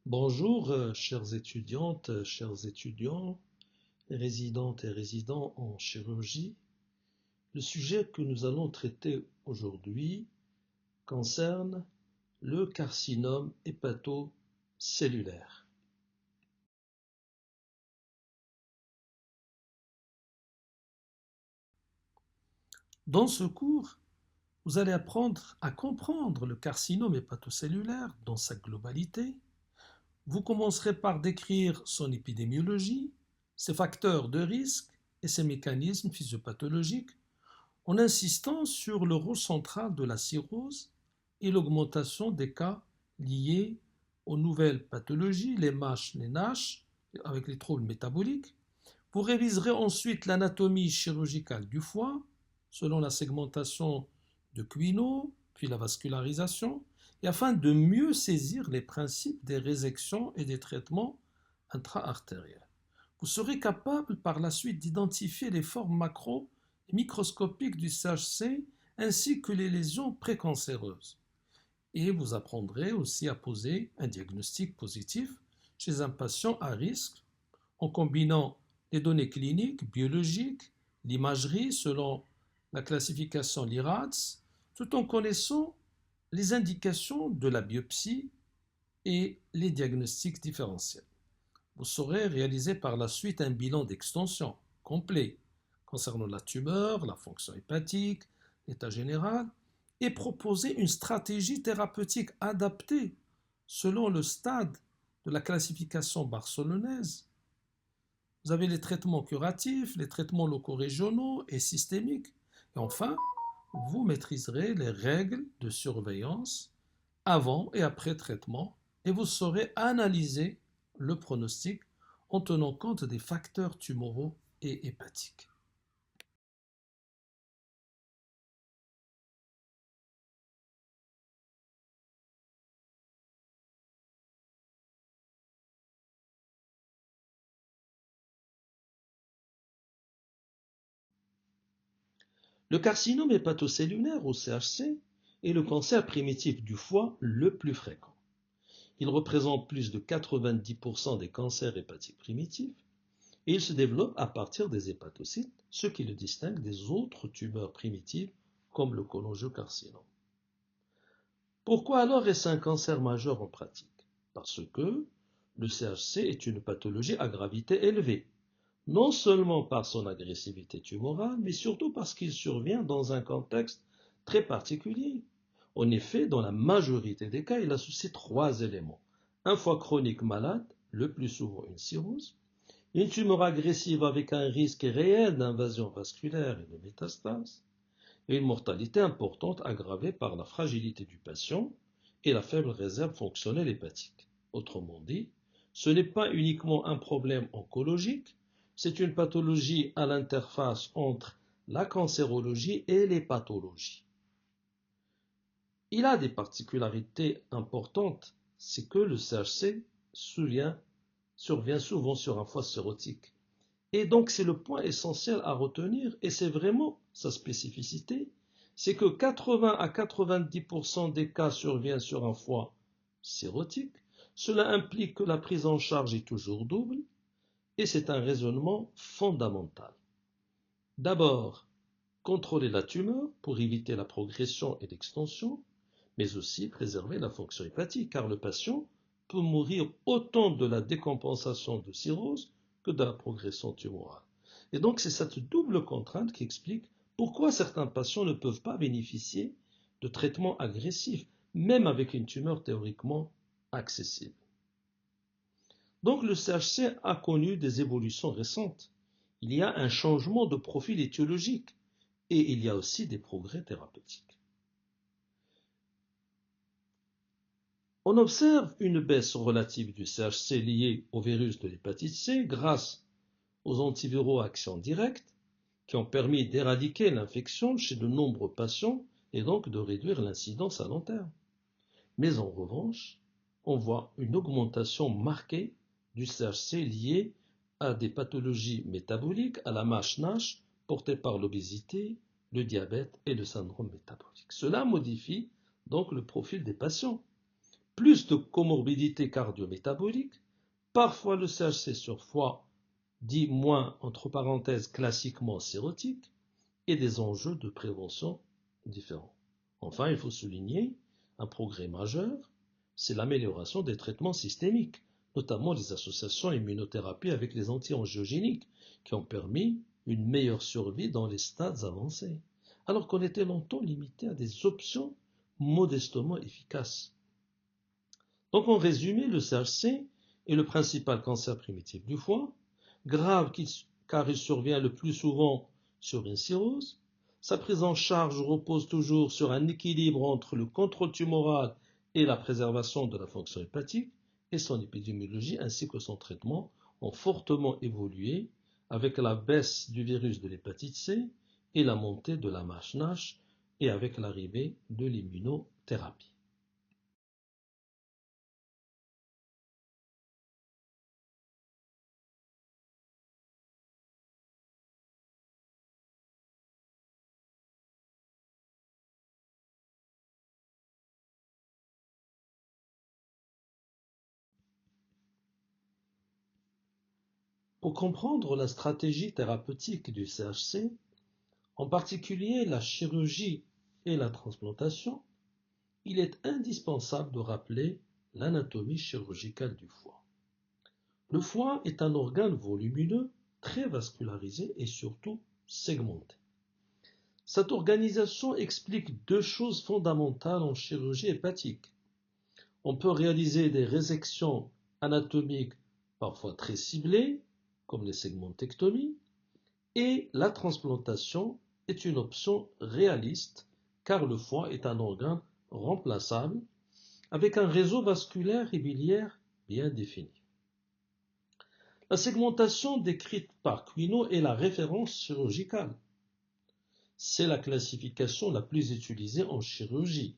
Bonjour, chères étudiantes, chers étudiants, résidentes et résidents en chirurgie. Le sujet que nous allons traiter aujourd'hui concerne le carcinome hépatocellulaire. Dans ce cours, vous allez apprendre à comprendre le carcinome hépatocellulaire dans sa globalité. Vous commencerez par décrire son épidémiologie, ses facteurs de risque et ses mécanismes physiopathologiques, en insistant sur le rôle central de la cirrhose et l'augmentation des cas liés aux nouvelles pathologies, les MASH, les NASH, avec les troubles métaboliques. Vous réviserez ensuite l'anatomie chirurgicale du foie, selon la segmentation de Quinault, puis la vascularisation, et afin de mieux saisir les principes des résections et des traitements intra-artériels. Vous serez capable par la suite d'identifier les formes macro et microscopiques du CHC ainsi que les lésions précancéreuses. Et vous apprendrez aussi à poser un diagnostic positif chez un patient à risque en combinant les données cliniques, biologiques, l'imagerie selon la classification LIRADS, tout en connaissant les indications de la biopsie et les diagnostics différentiels. Vous saurez réaliser par la suite un bilan d'extension complet concernant la tumeur, la fonction hépatique, l'état général, et proposer une stratégie thérapeutique adaptée selon le stade de la classification barcelonaise. Vous avez les traitements curatifs, les traitements locaux régionaux et systémiques. Et enfin, vous maîtriserez les règles de surveillance avant et après traitement et vous saurez analyser le pronostic en tenant compte des facteurs tumoraux et hépatiques. Le carcinome hépatocellulaire ou CHC est le cancer primitif du foie le plus fréquent. Il représente plus de 90% des cancers hépatiques primitifs et il se développe à partir des hépatocytes, ce qui le distingue des autres tumeurs primitives comme le cholangiocarcinome. Pourquoi alors est-ce un cancer majeur en pratique? Parce que le CHC est une pathologie à gravité élevée, non seulement par son agressivité tumorale, mais surtout parce qu'il survient dans un contexte très particulier. En effet, dans la majorité des cas, il associe trois éléments. Un foie chronique malade, le plus souvent une cirrhose, une tumeur agressive avec un risque réel d'invasion vasculaire et de métastase, et une mortalité importante aggravée par la fragilité du patient et la faible réserve fonctionnelle hépatique. Autrement dit, ce n'est pas uniquement un problème oncologique, c'est une pathologie à l'interface entre la cancérologie et les pathologies. Il a des particularités importantes, c'est que le CHC survient souvent sur un foie cirrhotique. Et donc c'est le point essentiel à retenir, et c'est vraiment sa spécificité, c'est que 80 à 90% des cas surviennent sur un foie cirrhotique. Cela implique que la prise en charge est toujours double, et c'est un raisonnement fondamental. D'abord, contrôler la tumeur pour éviter la progression et l'extension, mais aussi préserver la fonction hépatique, car le patient peut mourir autant de la décompensation de cirrhose que de la progression tumorale. Et donc c'est cette double contrainte qui explique pourquoi certains patients ne peuvent pas bénéficier de traitements agressifs, même avec une tumeur théoriquement accessible. Donc le CHC a connu des évolutions récentes. Il y a un changement de profil étiologique et il y a aussi des progrès thérapeutiques. On observe une baisse relative du CHC liée au virus de l'hépatite C grâce aux antiviraux à action directe qui ont permis d'éradiquer l'infection chez de nombreux patients et donc de réduire l'incidence à long terme. Mais en revanche, on voit une augmentation marquée du CHC liée à des pathologies métaboliques, à la MASH-NASH portée par l'obésité, le diabète et le syndrome métabolique. Cela modifie donc le profil des patients. plus de comorbidités cardio-métaboliques, parfois le CHC sur foie dit moins, entre parenthèses, classiquement cirrhotique, et des enjeux de prévention différents. Enfin, il faut souligner un progrès majeur, c'est l'amélioration des traitements systémiques, notamment les associations immunothérapie avec les anti-angiogéniques, qui ont permis une meilleure survie dans les stades avancés, alors qu'on était longtemps limité à des options modestement efficaces. Donc en résumé, le CHC est le principal cancer primitif du foie, grave car il survient le plus souvent sur une cirrhose. Sa prise en charge repose toujours sur un équilibre entre le contrôle tumoral et la préservation de la fonction hépatique, et son épidémiologie ainsi que son traitement ont fortement évolué avec la baisse du virus de l'hépatite C et la montée de la MASH-NASH et avec l'arrivée de l'immunothérapie. Pour comprendre la stratégie thérapeutique du CHC, en particulier la chirurgie et la transplantation, il est indispensable de rappeler l'anatomie chirurgicale du foie. Le foie est un organe volumineux, très vascularisé et surtout segmenté. Cette organisation explique deux choses fondamentales en chirurgie hépatique. On peut réaliser des résections anatomiques parfois très ciblées, comme les segmentectomies, et la transplantation est une option réaliste car le foie est un organe remplaçable avec un réseau vasculaire et biliaire bien défini. La segmentation décrite par Quinault est la référence chirurgicale. C'est la classification la plus utilisée en chirurgie.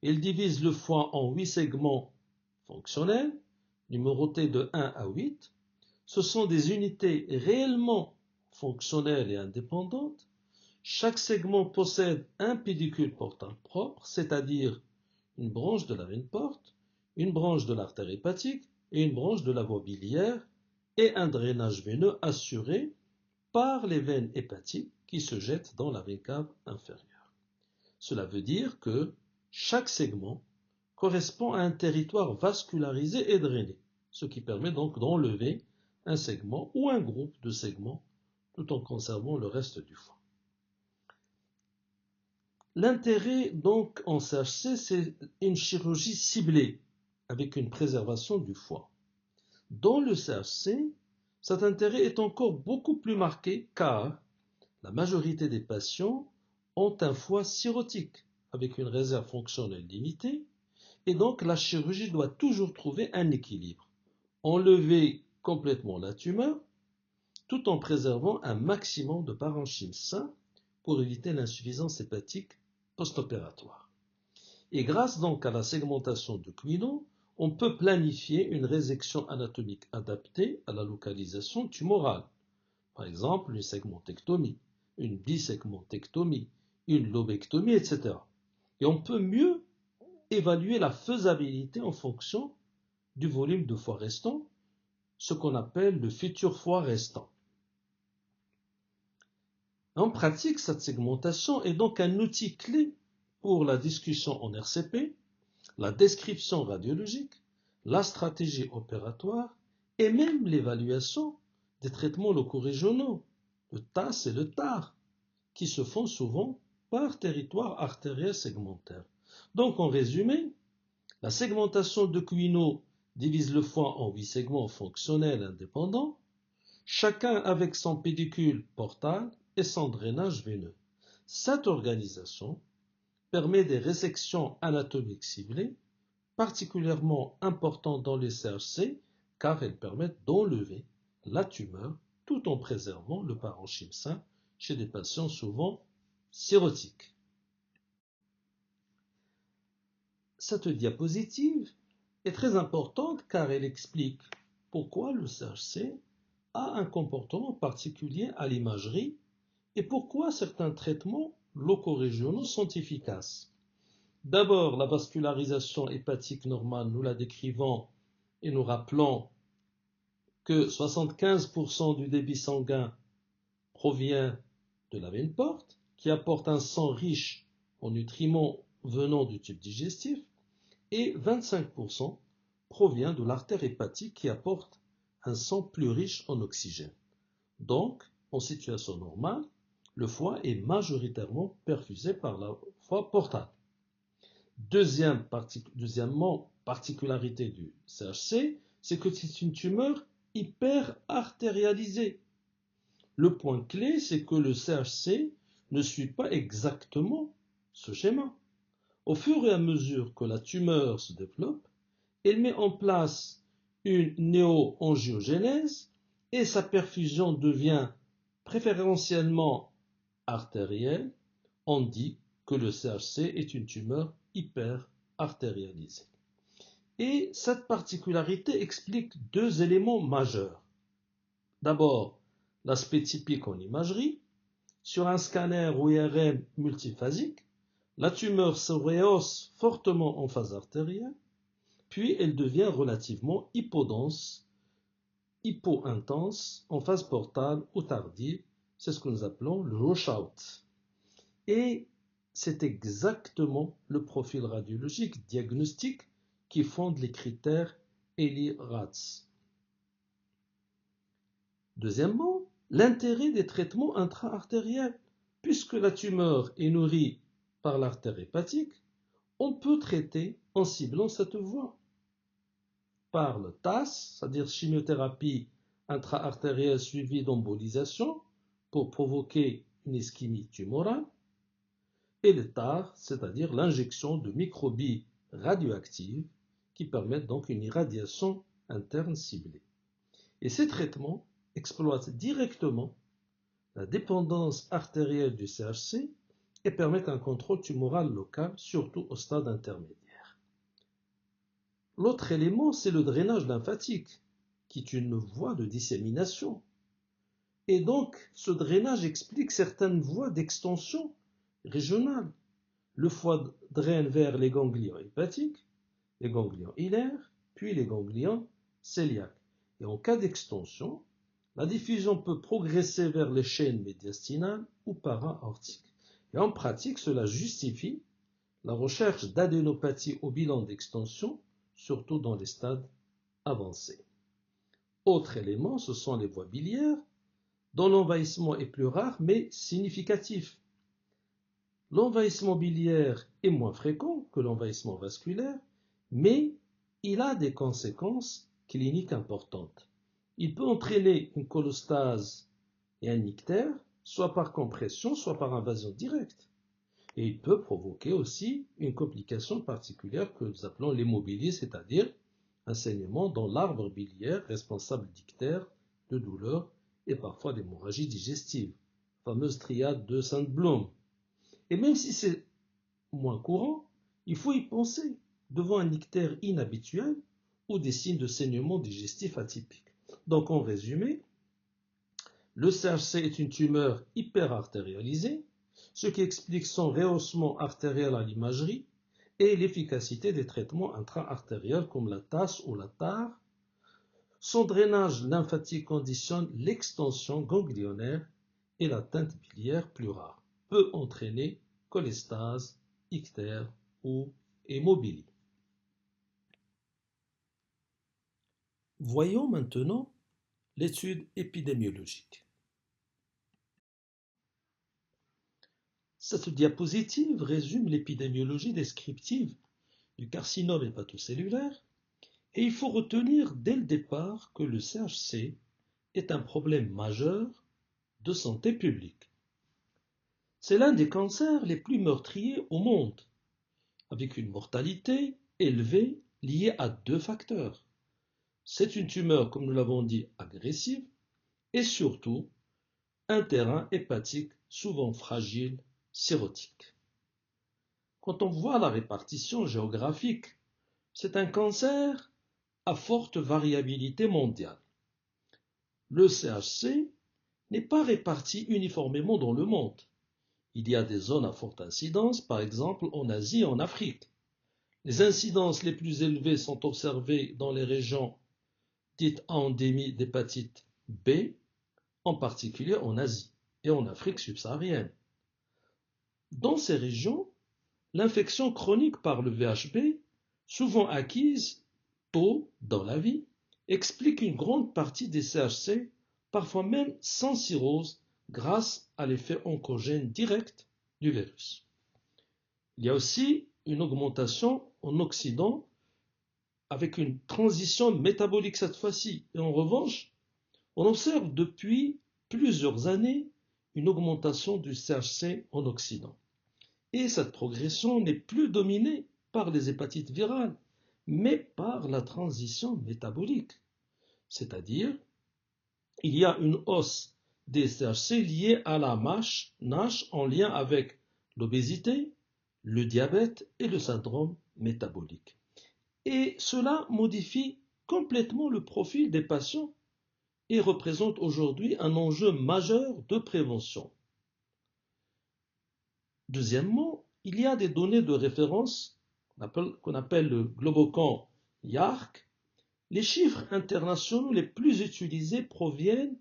Il divise le foie en 8 segments fonctionnels, numérotés de 1 à 8. Ce sont des unités réellement fonctionnelles et indépendantes. Chaque segment possède un pédicule portant propre, c'est-à-dire une branche de la veine porte, une branche de l'artère hépatique et une branche de la voie biliaire, et un drainage veineux assuré par les veines hépatiques qui se jettent dans la veine cave inférieure. Cela veut dire que chaque segment correspond à un territoire vascularisé et drainé, ce qui permet donc d'enlever un segment ou un groupe de segments tout en conservant le reste du foie. L'intérêt donc en CHC, c'est une chirurgie ciblée avec une préservation du foie. Dans le CHC, cet intérêt est encore beaucoup plus marqué car la majorité des patients ont un foie cirrhotique avec une réserve fonctionnelle limitée et donc la chirurgie doit toujours trouver un équilibre. Enlever complètement la tumeur tout en préservant un maximum de parenchyme sain pour éviter l'insuffisance hépatique post-opératoire. Et grâce donc à la segmentation de Quinault, on peut planifier une résection anatomique adaptée à la localisation tumorale. Par exemple, une segmentectomie, une bisegmentectomie, une lobectomie, etc. Et on peut mieux évaluer la faisabilité en fonction du volume de foie restant, ce qu'on appelle le futur foie restant. En pratique, cette segmentation est donc un outil clé pour la discussion en RCP, la description radiologique, la stratégie opératoire et même l'évaluation des traitements locaux régionaux, le TAS et le TAR, qui se font souvent par territoire artériel segmentaire. Donc en résumé, la segmentation de Quinault divise le foie en 8 segments fonctionnels indépendants, chacun avec son pédicule portal et son drainage veineux. Cette organisation permet des résections anatomiques ciblées, particulièrement importantes dans les CHC, car elles permettent d'enlever la tumeur tout en préservant le parenchyme sain chez des patients souvent cirrhotiques. Cette diapositive est très importante car elle explique pourquoi le CHC a un comportement particulier à l'imagerie et pourquoi certains traitements locaux régionaux sont efficaces. D'abord, la vascularisation hépatique normale, nous la décrivons et nous rappelons que 75% du débit sanguin provient de la veine porte, qui apporte un sang riche en nutriments venant du tube digestif, et 25% provient de l'artère hépatique qui apporte un sang plus riche en oxygène. Donc, en situation normale, le foie est majoritairement perfusé par la voie portale. Deuxièmement, particularité du CHC, c'est que c'est une tumeur hyperartérialisée. Le point clé, c'est que le CHC ne suit pas exactement ce schéma. Au fur et à mesure que la tumeur se développe, elle met en place une néo-angiogénèse et sa perfusion devient préférentiellement artérielle. On dit que le CHC est une tumeur hyperartérialisée. Et cette particularité explique deux éléments majeurs. D'abord, l'aspect typique en imagerie. Sur un scanner ou IRM multiphasique, la tumeur se rehausse fortement en phase artérielle, puis elle devient relativement hypodense, hypo-intense en phase portale ou tardive. C'est ce que nous appelons le washout. Et c'est exactement le profil radiologique diagnostique qui fonde les critères ELI-RADS. Deuxièmement, l'intérêt des traitements intra-artériels. Puisque la tumeur est nourrie par l'artère hépatique, on peut traiter en ciblant cette voie. Par le TAS, c'est-à-dire chimiothérapie intra-artérielle suivie d'embolisation pour provoquer une ischémie tumorale, et le TAR, c'est-à-dire l'injection de microbilles radioactives qui permettent donc une irradiation interne ciblée. Et ces traitements exploitent directement la dépendance artérielle du CHC et permettent un contrôle tumoral local, surtout au stade intermédiaire. L'autre élément, c'est le drainage lymphatique, qui est une voie de dissémination. Et donc, ce drainage explique certaines voies d'extension régionale. Le foie draine vers les ganglions hépatiques, les ganglions ilaires, puis les ganglions cœliaques. Et en cas d'extension, la diffusion peut progresser vers les chaînes médiastinales ou para-aortiques. Et en pratique, cela justifie la recherche d'adénopathie au bilan d'extension, surtout dans les stades avancés. Autre élément, ce sont les voies biliaires, dont l'envahissement est plus rare mais significatif. L'envahissement biliaire est moins fréquent que l'envahissement vasculaire, mais il a des conséquences cliniques importantes. Il peut entraîner une cholestase et un ictère, soit par compression, soit par invasion directe. Et il peut provoquer aussi une complication particulière que nous appelons l'hémobilie, c'est-à-dire un saignement dans l'arbre biliaire responsable d'ictère, de douleur et parfois d'hémorragie digestive, fameuse triade de Sandblom. Et même si c'est moins courant, il faut y penser devant un ictère inhabituel ou des signes de saignement digestif atypique. Donc en résumé, le CHC est une tumeur hyperartérialisée, ce qui explique son rehaussement artériel à l'imagerie et l'efficacité des traitements intra-artériels comme la TAS ou la TAR. Son drainage lymphatique conditionne l'extension ganglionnaire et l'atteinte biliaire plus rare peut entraîner cholestase, ictère ou hémobilie. Voyons maintenant l'étude épidémiologique. Cette diapositive résume l'épidémiologie descriptive du carcinome hépatocellulaire et il faut retenir dès le départ que le CHC est un problème majeur de santé publique. C'est l'un des cancers les plus meurtriers au monde, avec une mortalité élevée liée à deux facteurs. C'est une tumeur, comme nous l'avons dit, agressive et surtout un terrain hépatique souvent fragile, cirrhotique. Quand on voit la répartition géographique, c'est un cancer à forte variabilité mondiale. Le CHC n'est pas réparti uniformément dans le monde. Il y a des zones à forte incidence, par exemple en Asie et en Afrique. Les incidences les plus élevées sont observées dans les régions dites à endémie d'hépatite B, en particulier en Asie et en Afrique subsaharienne. Dans ces régions, l'infection chronique par le VHB, souvent acquise tôt dans la vie, explique une grande partie des CHC, parfois même sans cirrhose, grâce à l'effet oncogène direct du virus. Il y a aussi une augmentation en Occident avec une transition métabolique cette fois-ci. Et en revanche, on observe depuis plusieurs années une augmentation du CHC en Occident. Et cette progression n'est plus dominée par les hépatites virales, mais par la transition métabolique. C'est-à-dire, il y a une hausse des CHC liée à la NASH en lien avec l'obésité, le diabète et le syndrome métabolique. Et cela modifie complètement le profil des patients et représente aujourd'hui un enjeu majeur de prévention. Deuxièmement, il y a des données de référence qu'on appelle le Globocan YARC. Les chiffres internationaux les plus utilisés proviennent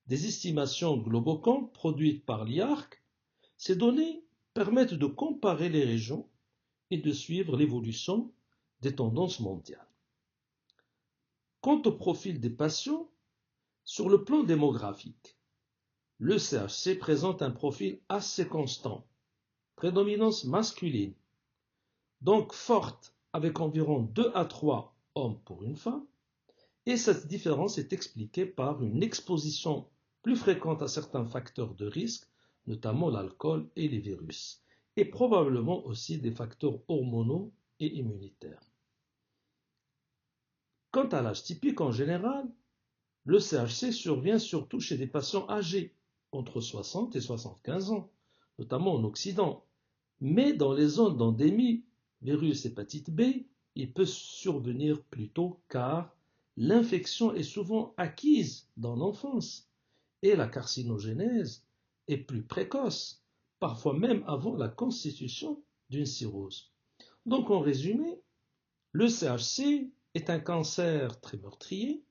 des estimations Globocan produites par l'IARC. Ces données permettent de comparer les régions et de suivre l'évolution des tendances mondiales. Quant au profil des patients, sur le plan démographique, le CHC présente un profil assez constant, prédominance masculine, donc forte avec environ 2 à 3 hommes pour une femme, et cette différence est expliquée par une exposition plus fréquente à certains facteurs de risque, notamment l'alcool et les virus, et probablement aussi des facteurs hormonaux et immunitaires. Quant à l'âge typique en général, le CHC survient surtout chez des patients âgés, entre 60 et 75 ans, notamment en Occident. Mais dans les zones d'endémie, virus hépatite B, il peut survenir plus tôt car l'infection est souvent acquise dans l'enfance et la carcinogénèse est plus précoce, parfois même avant la constitution d'une cirrhose. Donc en résumé, le CHC est un cancer très meurtrier,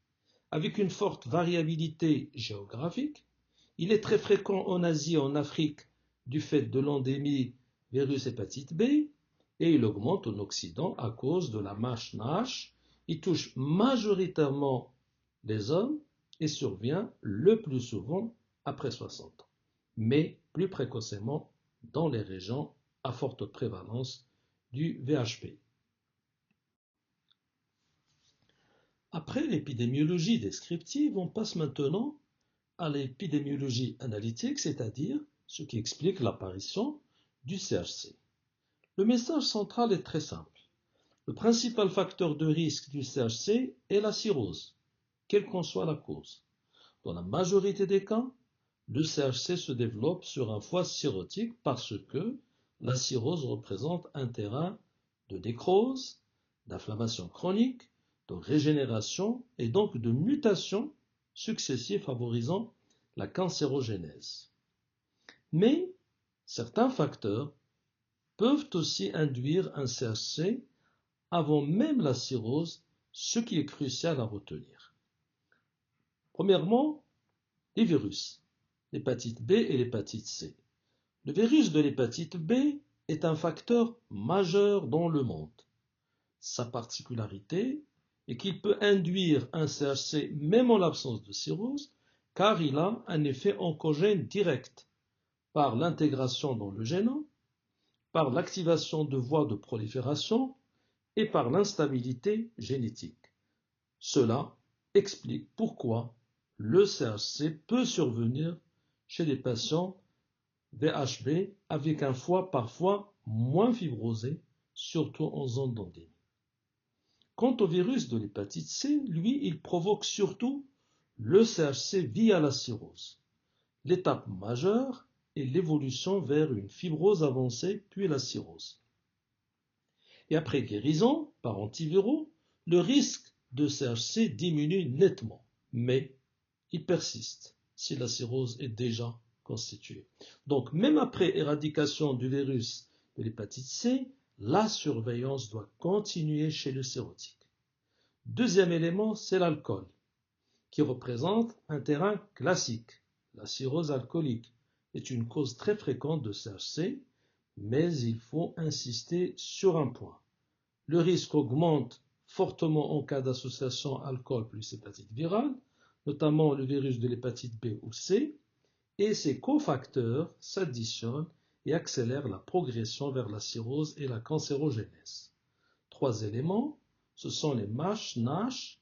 avec une forte variabilité géographique. Il est très fréquent en Asie et en Afrique du fait de l'endémie virus hépatite B, et il augmente en Occident à cause de la NASH. Il touche majoritairement les hommes et survient le plus souvent après 60 ans, mais plus précocement dans les régions à forte prévalence du VHP. Après l'épidémiologie descriptive, on passe maintenant à l'épidémiologie analytique, c'est-à-dire ce qui explique l'apparition du CHC. Le message central est très simple. Le principal facteur de risque du CHC est la cirrhose, quelle qu'en soit la cause. Dans la majorité des cas, le CHC se développe sur un foie cirrhotique parce que la cirrhose représente un terrain de nécrose, d'inflammation chronique, de régénération et donc de mutation successives favorisant la cancérogénèse. Mais certains facteurs peuvent aussi induire un CHC avant même la cirrhose, ce qui est crucial à retenir. Premièrement, les virus, l'hépatite B et l'hépatite C. Le virus de l'hépatite B est un facteur majeur dans le monde. Sa particularité est qu'il peut induire un CHC même en l'absence de cirrhose, car il a un effet oncogène direct par l'intégration dans le génome, par l'activation de voies de prolifération et par l'instabilité génétique. Cela explique pourquoi le CHC peut survenir chez des patients VHB avec un foie parfois moins fibrosé, surtout en zone d'endémie. Quant au virus de l'hépatite C, lui, il provoque surtout le CHC via la cirrhose. L'étape majeure est l'évolution vers une fibrose avancée, puis la cirrhose. Et après guérison par antiviraux, le risque de CHC diminue nettement, mais il persiste si la cirrhose est déjà constituée. Donc, même après éradication du virus de l'hépatite C, la surveillance doit continuer chez le sérotique. Deuxième élément, c'est l'alcool, qui représente un terrain classique. La cirrhose alcoolique est une cause très fréquente de CHC, mais il faut insister sur un point. Le risque augmente fortement en cas d'association alcool plus hépatite virale, notamment le virus de l'hépatite B ou C, et ces cofacteurs s'additionnent et accélèrent la progression vers la cirrhose et la cancérogénèse. Trois éléments, ce sont les MASH, NASH,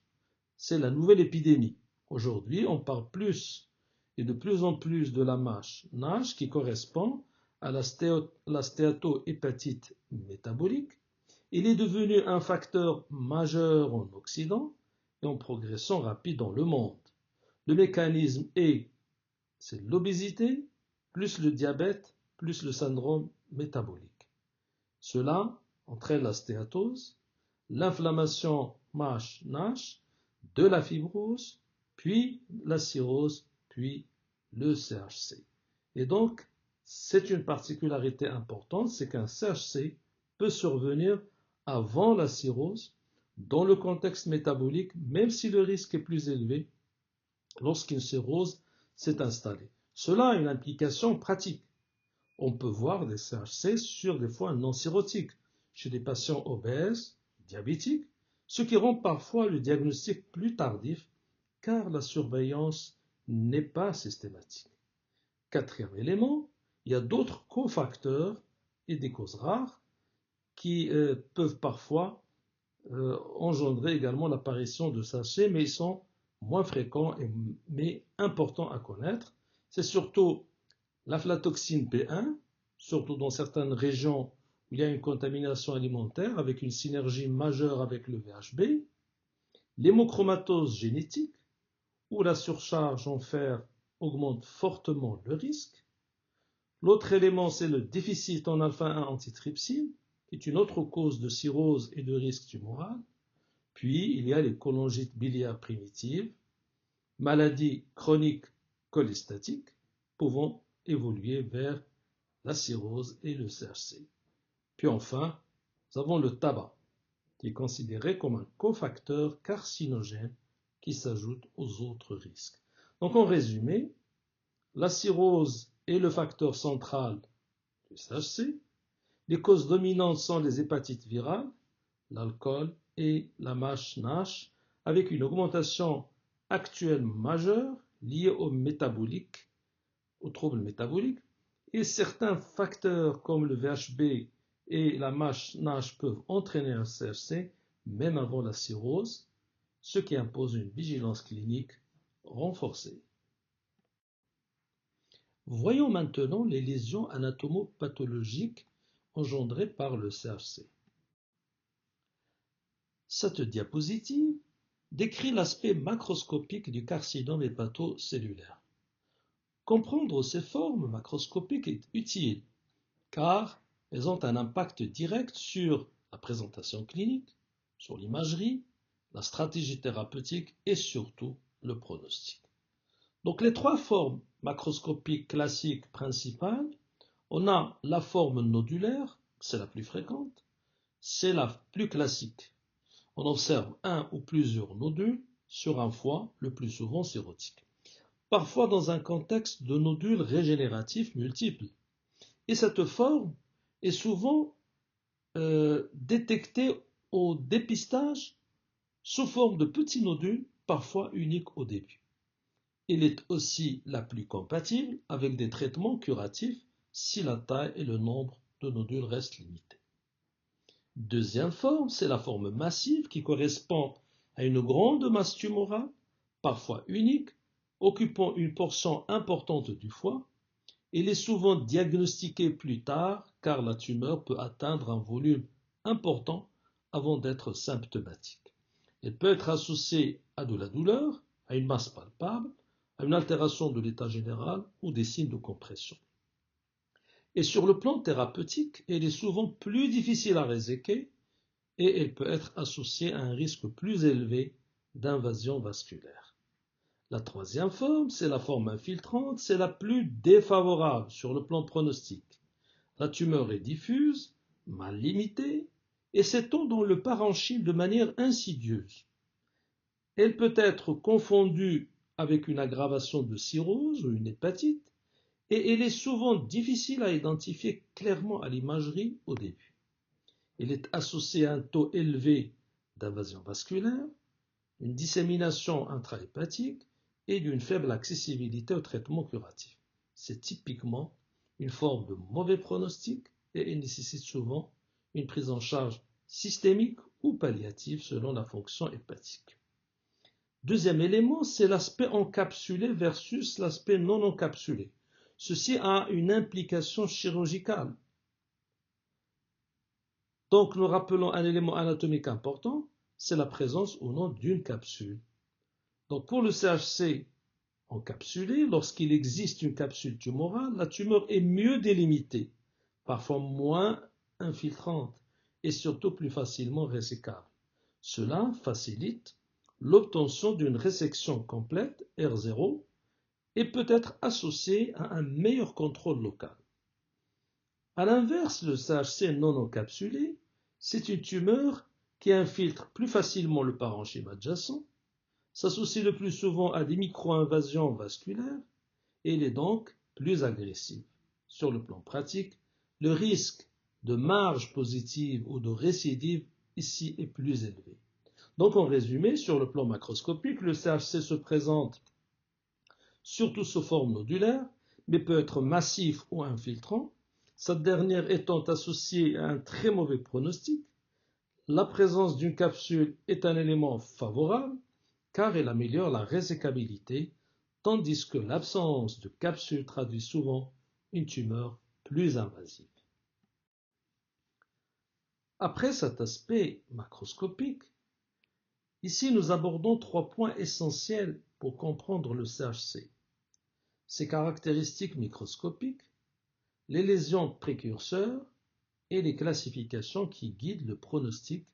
c'est la nouvelle épidémie. Aujourd'hui, on parle plus et de plus en plus de la MASH, NASH qui correspond à la stéatohépatite métabolique. Il est devenu un facteur majeur en Occident et en progression rapide dans le monde. Le mécanisme c'est l'obésité, plus le diabète, plus le syndrome métabolique. Cela entraîne la stéatose, l'inflammation MASH-NASH, de la fibrose, puis la cirrhose, puis le CHC. Et donc, c'est une particularité importante, c'est qu'un CHC peut survenir avant la cirrhose, dans le contexte métabolique, même si le risque est plus élevé lorsqu'une cirrhose s'est installée. Cela a une implication pratique. On peut voir des CHC sur des foies non cirrhotiques, chez des patients obèses, diabétiques, ce qui rend parfois le diagnostic plus tardif, car la surveillance n'est pas systématique. Quatrième élément, il y a d'autres cofacteurs et des causes rares qui peuvent parfois engendrer également l'apparition de CHC, mais ils sont moins fréquents mais importants à connaître. C'est surtout l'aflatoxine B1, surtout dans certaines régions où il y a une contamination alimentaire avec une synergie majeure avec le VHB, l'hémochromatose génétique, où la surcharge en fer augmente fortement le risque. L'autre élément, c'est le déficit en alpha-1 antitrypsine, qui est une autre cause de cirrhose et de risque tumoral. Puis, il y a les cholangites biliaires primitives, maladies chroniques cholestatiques, pouvant évoluer vers la cirrhose et le CHC. Puis enfin, nous avons le tabac, qui est considéré comme un cofacteur carcinogène qui s'ajoute aux autres risques. Donc en résumé, la cirrhose est le facteur central du CHC. Les causes dominantes sont les hépatites virales, l'alcool et la MASH-NASH, avec une augmentation actuelle majeure liée au métabolique, aux troubles métaboliques, et certains facteurs comme le VHB et la MASH-NASH peuvent entraîner un CHC même avant la cirrhose, ce qui impose une vigilance clinique renforcée. Voyons maintenant les lésions anatomopathologiques engendrées par le CHC. Cette diapositive décrit l'aspect macroscopique du carcinome hépatocellulaire. Comprendre ces formes macroscopiques est utile, car elles ont un impact direct sur la présentation clinique, sur l'imagerie, la stratégie thérapeutique et surtout le pronostic. Donc les trois formes macroscopiques classiques principales, on a la forme nodulaire, c'est la plus fréquente, c'est la plus classique. On observe un ou plusieurs nodules sur un foie, le plus souvent cirrhotique. Parfois dans un contexte de nodules régénératifs multiples. Et cette forme est souvent détectée au dépistage sous forme de petits nodules, parfois uniques au début. Elle est aussi la plus compatible avec des traitements curatifs si la taille et le nombre de nodules restent limités. Deuxième forme, c'est la forme massive qui correspond à une grande masse tumorale, parfois unique, occupant une portion importante du foie. Elle est souvent diagnostiquée plus tard car la tumeur peut atteindre un volume important avant d'être symptomatique. Elle peut être associée à de la douleur, à une masse palpable, à une altération de l'état général ou des signes de compression. Et sur le plan thérapeutique, elle est souvent plus difficile à réséquer et elle peut être associée à un risque plus élevé d'invasion vasculaire. La troisième forme, c'est la forme infiltrante, c'est la plus défavorable sur le plan pronostic. La tumeur est diffuse, mal limitée, et s'étend dans le parenchyme de manière insidieuse. Elle peut être confondue avec une aggravation de cirrhose ou une hépatite, et elle est souvent difficile à identifier clairement à l'imagerie au début. Elle est associée à un taux élevé d'invasion vasculaire, une dissémination intrahépatique et d'une faible accessibilité au traitement curatif. C'est typiquement une forme de mauvais pronostic et elle nécessite souvent une prise en charge systémique ou palliative selon la fonction hépatique. Deuxième élément, c'est l'aspect encapsulé versus l'aspect non encapsulé. Ceci a une implication chirurgicale. Donc nous rappelons un élément anatomique important, c'est la présence ou non d'une capsule. Donc pour le CHC encapsulé, lorsqu'il existe une capsule tumorale, la tumeur est mieux délimitée, parfois moins infiltrante et surtout plus facilement résécable. Cela facilite l'obtention d'une résection complète R0 et peut être associé à un meilleur contrôle local. A l'inverse, le CHC non encapsulé, c'est une tumeur qui infiltre plus facilement le parenchyme adjacent, s'associe le plus souvent à des micro-invasions vasculaires et elle est donc plus agressive. Sur le plan pratique, le risque de marge positive ou de récidive ici est plus élevé. Donc en résumé, sur le plan macroscopique, le CHC se présente surtout sous forme nodulaire, mais peut être massif ou infiltrant, cette dernière étant associée à un très mauvais pronostic. La présence d'une capsule est un élément favorable car elle améliore la résécabilité, tandis que l'absence de capsule traduit souvent une tumeur plus invasive. Après cet aspect macroscopique, ici nous abordons 3 points essentiels pour comprendre le CHC. Ses caractéristiques microscopiques, les lésions précurseurs et les classifications qui guident le pronostic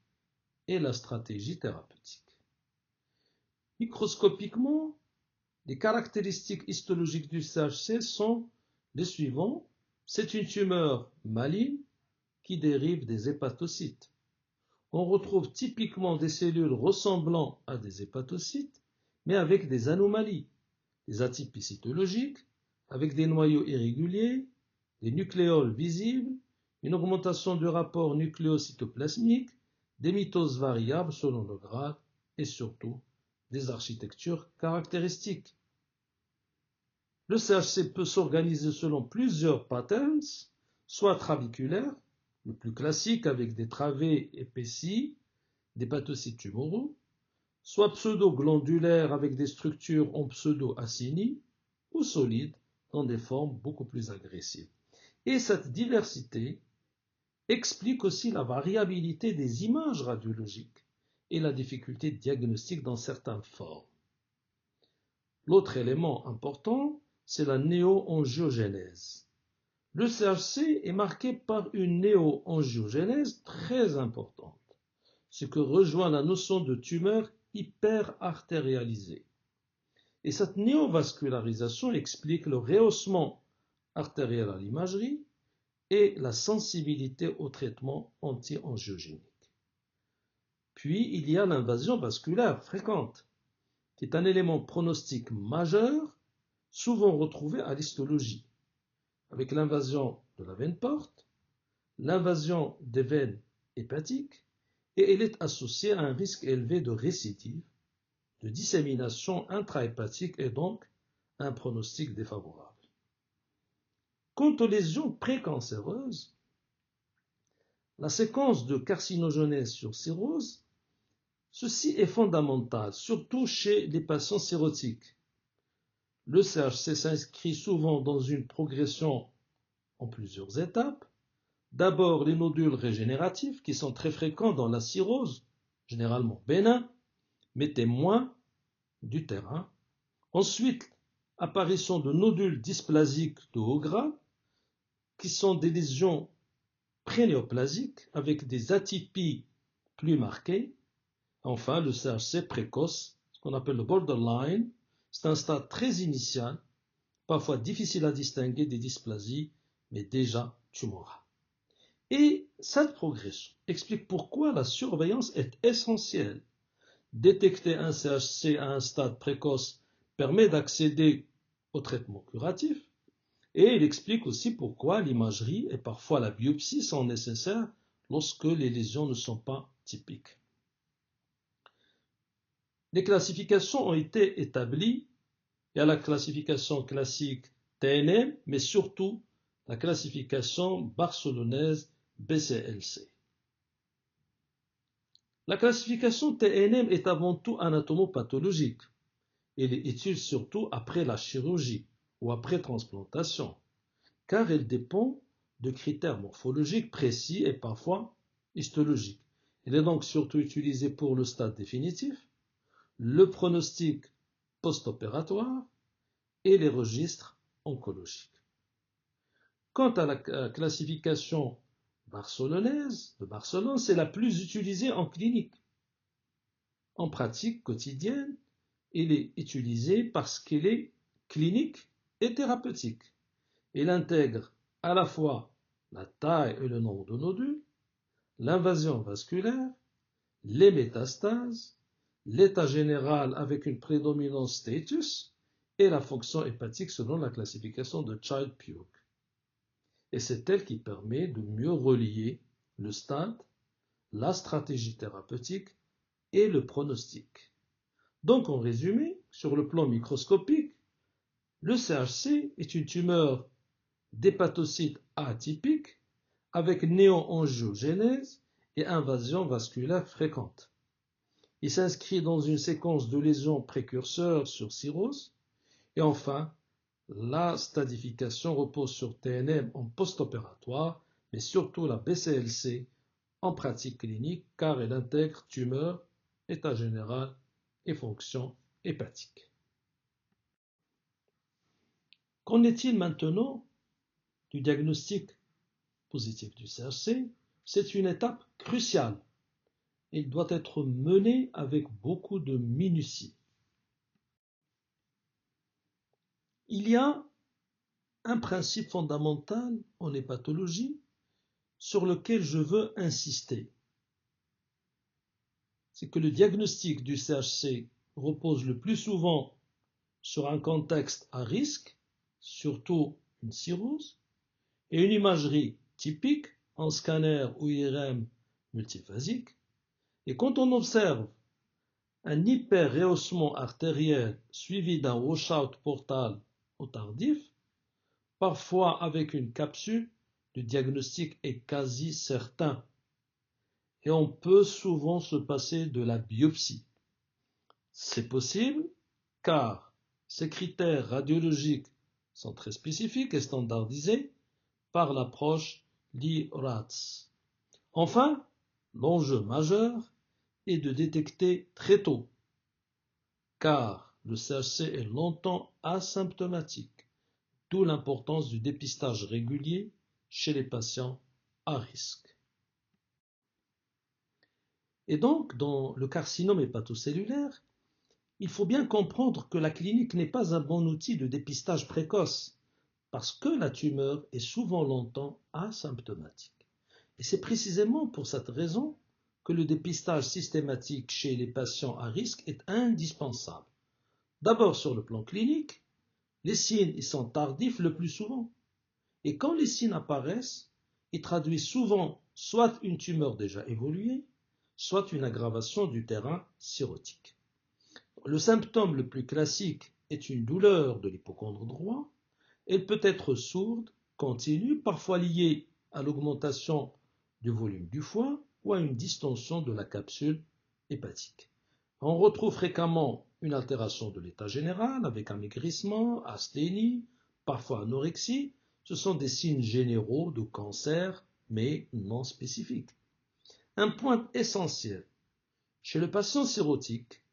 et la stratégie thérapeutique. Microscopiquement, les caractéristiques histologiques du CHC sont les suivants. C'est une tumeur maligne qui dérive des hépatocytes. On retrouve typiquement des cellules ressemblant à des hépatocytes, mais avec des anomalies, des atypies cytologiques, avec des noyaux irréguliers, des nucléoles visibles, une augmentation du rapport nucléocytoplasmique, des mitoses variables selon le grade et surtout des architectures caractéristiques. Le CHC peut s'organiser selon plusieurs patterns, soit trabiculaires, le plus classique avec des travées épaissis, des hépatocytes tumoraux, soit pseudo-glandulaires avec des structures en pseudo-acinie, ou solides dans des formes beaucoup plus agressives. Et cette diversité explique aussi la variabilité des images radiologiques et la difficulté diagnostique dans certaines formes. L'autre élément important, c'est la néoangiogénèse. Le CHC est marqué par une néoangiogénèse très importante, ce que rejoint la notion de tumeur hyperartérialisée. Et cette néovascularisation explique le rehaussement artériel à l'imagerie et la sensibilité au traitement anti-angiogénique. Puis, il y a l'invasion vasculaire fréquente, qui est un élément pronostic majeur, souvent retrouvé à l'histologie, avec l'invasion de la veine porte, l'invasion des veines hépatiques, et elle est associée à un risque élevé de récidive, de dissémination intrahépatique et donc un pronostic défavorable. Quant aux lésions précancéreuses, la séquence de carcinogenèse sur cirrhose, ceci est fondamental, surtout chez les patients cirrhotiques. Le CHC s'inscrit souvent dans une progression en plusieurs étapes. D'abord, les nodules régénératifs qui sont très fréquents dans la cirrhose, généralement bénins, mais témoins du terrain. Ensuite, apparition de nodules dysplasiques de haut grade, qui sont des lésions prénéoplasiques avec des atypies plus marquées. Enfin, le CHC précoce, ce qu'on appelle le borderline, C'est un stade très initial, parfois difficile à distinguer des dysplasies, mais déjà tumorales. Et cette progression explique pourquoi la surveillance est essentielle. Détecter un CHC à un stade précoce permet d'accéder au traitement curatif, et il explique aussi pourquoi l'imagerie et parfois la biopsie sont nécessaires lorsque les lésions ne sont pas typiques. Les classifications ont été établies. Il y a la classification classique TNM, mais surtout la classification barcelonaise BCLC. La classification TNM est avant tout anatomopathologique. Elle est utile surtout après la chirurgie ou après transplantation, car elle dépend de critères morphologiques précis et parfois histologiques. Elle est donc surtout utilisée pour le stade définitif, le pronostic post-opératoire et les registres oncologiques. Quant à la classification barcelonaise de Barcelone, c'est la plus utilisée en clinique. En pratique quotidienne, elle est utilisée parce qu'elle est clinique et thérapeutique. Elle intègre à la fois la taille et le nombre de nodules, l'invasion vasculaire, les métastases, l'état général avec une prédominance status et la fonction hépatique selon la classification de Child-Pugh. Et c'est elle qui permet de mieux relier le stade, la stratégie thérapeutique et le pronostic. Donc en résumé, sur le plan microscopique, le CHC est une tumeur d'hépatocytes atypique avec néo-angiogénèse et invasion vasculaire fréquente. Il s'inscrit dans une séquence de lésions précurseurs sur cirrhose. Et enfin, la stadification repose sur TNM en post-opératoire, mais surtout la BCLC en pratique clinique car elle intègre tumeur, état général et fonction hépatique. Qu'en est-il maintenant du diagnostic positif du CHC? C'est une étape cruciale. Il doit être mené avec beaucoup de minutie. Il y a un principe fondamental en hépatologie sur lequel je veux insister. C'est que le diagnostic du CHC repose le plus souvent sur un contexte à risque, surtout une cirrhose, et une imagerie typique en scanner ou IRM multiphasique. Et quand on observe un hyperrehaussement artériel suivi d'un washout portal au tardif, parfois avec une capsule, le diagnostic est quasi certain. Et on peut souvent se passer de la biopsie. C'est possible car ces critères radiologiques sont très spécifiques et standardisés par l'approche LI-RADS. Enfin, l'enjeu majeur est de détecter très tôt, car le CHC est longtemps asymptomatique, d'où l'importance du dépistage régulier chez les patients à risque. Et donc, dans le carcinome hépatocellulaire, il faut bien comprendre que la clinique n'est pas un bon outil de dépistage précoce, parce que la tumeur est souvent longtemps asymptomatique. Et c'est précisément pour cette raison que le dépistage systématique chez les patients à risque est indispensable. D'abord sur le plan clinique, les signes y sont tardifs le plus souvent. Et quand les signes apparaissent, ils traduisent souvent soit une tumeur déjà évoluée, soit une aggravation du terrain cirrhotique. Le symptôme le plus classique est une douleur de l'hypocondre droit. Elle peut être sourde, continue, parfois liée à l'augmentation du volume du foie ou à une distension de la capsule hépatique. On retrouve fréquemment une altération de l'état général avec amaigrissement, asthénie, parfois anorexie. Ce sont des signes généraux de cancer, mais non spécifiques. Un point essentiel. Chez le patient cirrhotique,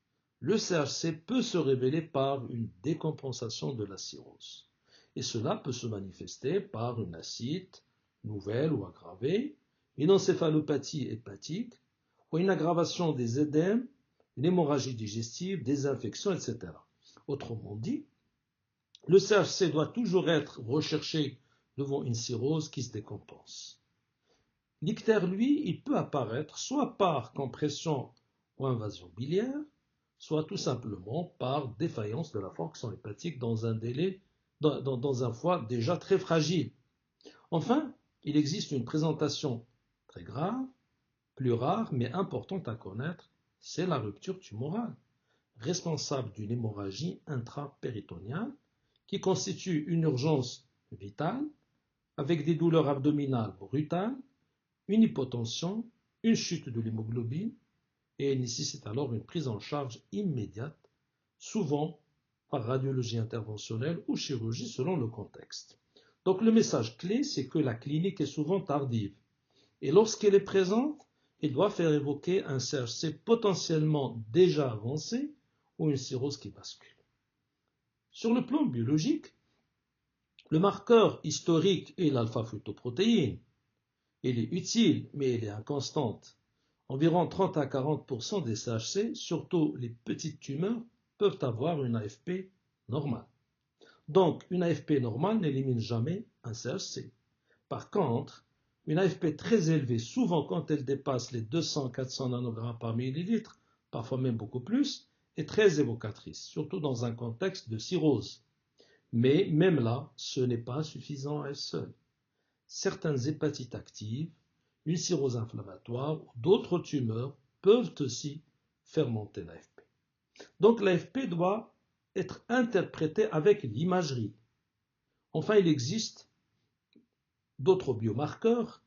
le CHC peut se révéler par une décompensation de la cirrhose. Et cela peut se manifester par une ascite nouvelle ou aggravée, une encéphalopathie hépatique ou une aggravation des édèmes, une hémorragie digestive, des infections, etc. Autrement dit, le CHC doit toujours être recherché devant une cirrhose qui se décompense. L'ictère, lui, il peut apparaître soit par compression ou invasion biliaire, soit tout simplement par défaillance de la fonction hépatique dans un foie déjà très fragile. Enfin, il existe une présentation très grave, plus rare mais importante à connaître, c'est la rupture tumorale, responsable d'une hémorragie intrapéritonéale qui constitue une urgence vitale avec des douleurs abdominales brutales, une hypotension, une chute de l'hémoglobine et nécessite alors une prise en charge immédiate, souvent par radiologie interventionnelle ou chirurgie selon le contexte. Donc le message clé, c'est que la clinique est souvent tardive et lorsqu'elle est présente, elle doit faire évoquer un CHC potentiellement déjà avancé ou une cirrhose qui bascule. Sur le plan biologique, le marqueur historique est l'alpha-fetoprotéine. Elle est utile, mais elle est inconstante. Environ 30 à 40% des CHC, surtout les petites tumeurs, peuvent avoir une AFP normale. Donc, une AFP normale n'élimine jamais un CHC. Par contre, une AFP très élevée, souvent quand elle dépasse les 200-400 nanogrammes par millilitre, parfois même beaucoup plus, est très évocatrice, surtout dans un contexte de cirrhose. Mais même là, ce n'est pas suffisant à elle seule. Certaines hépatites actives, une cirrhose inflammatoire ou d'autres tumeurs peuvent aussi faire monter l'AFP. Donc l'AFP doit être interprétée avec l'imagerie. Enfin, il existe d'autres biomarqueurs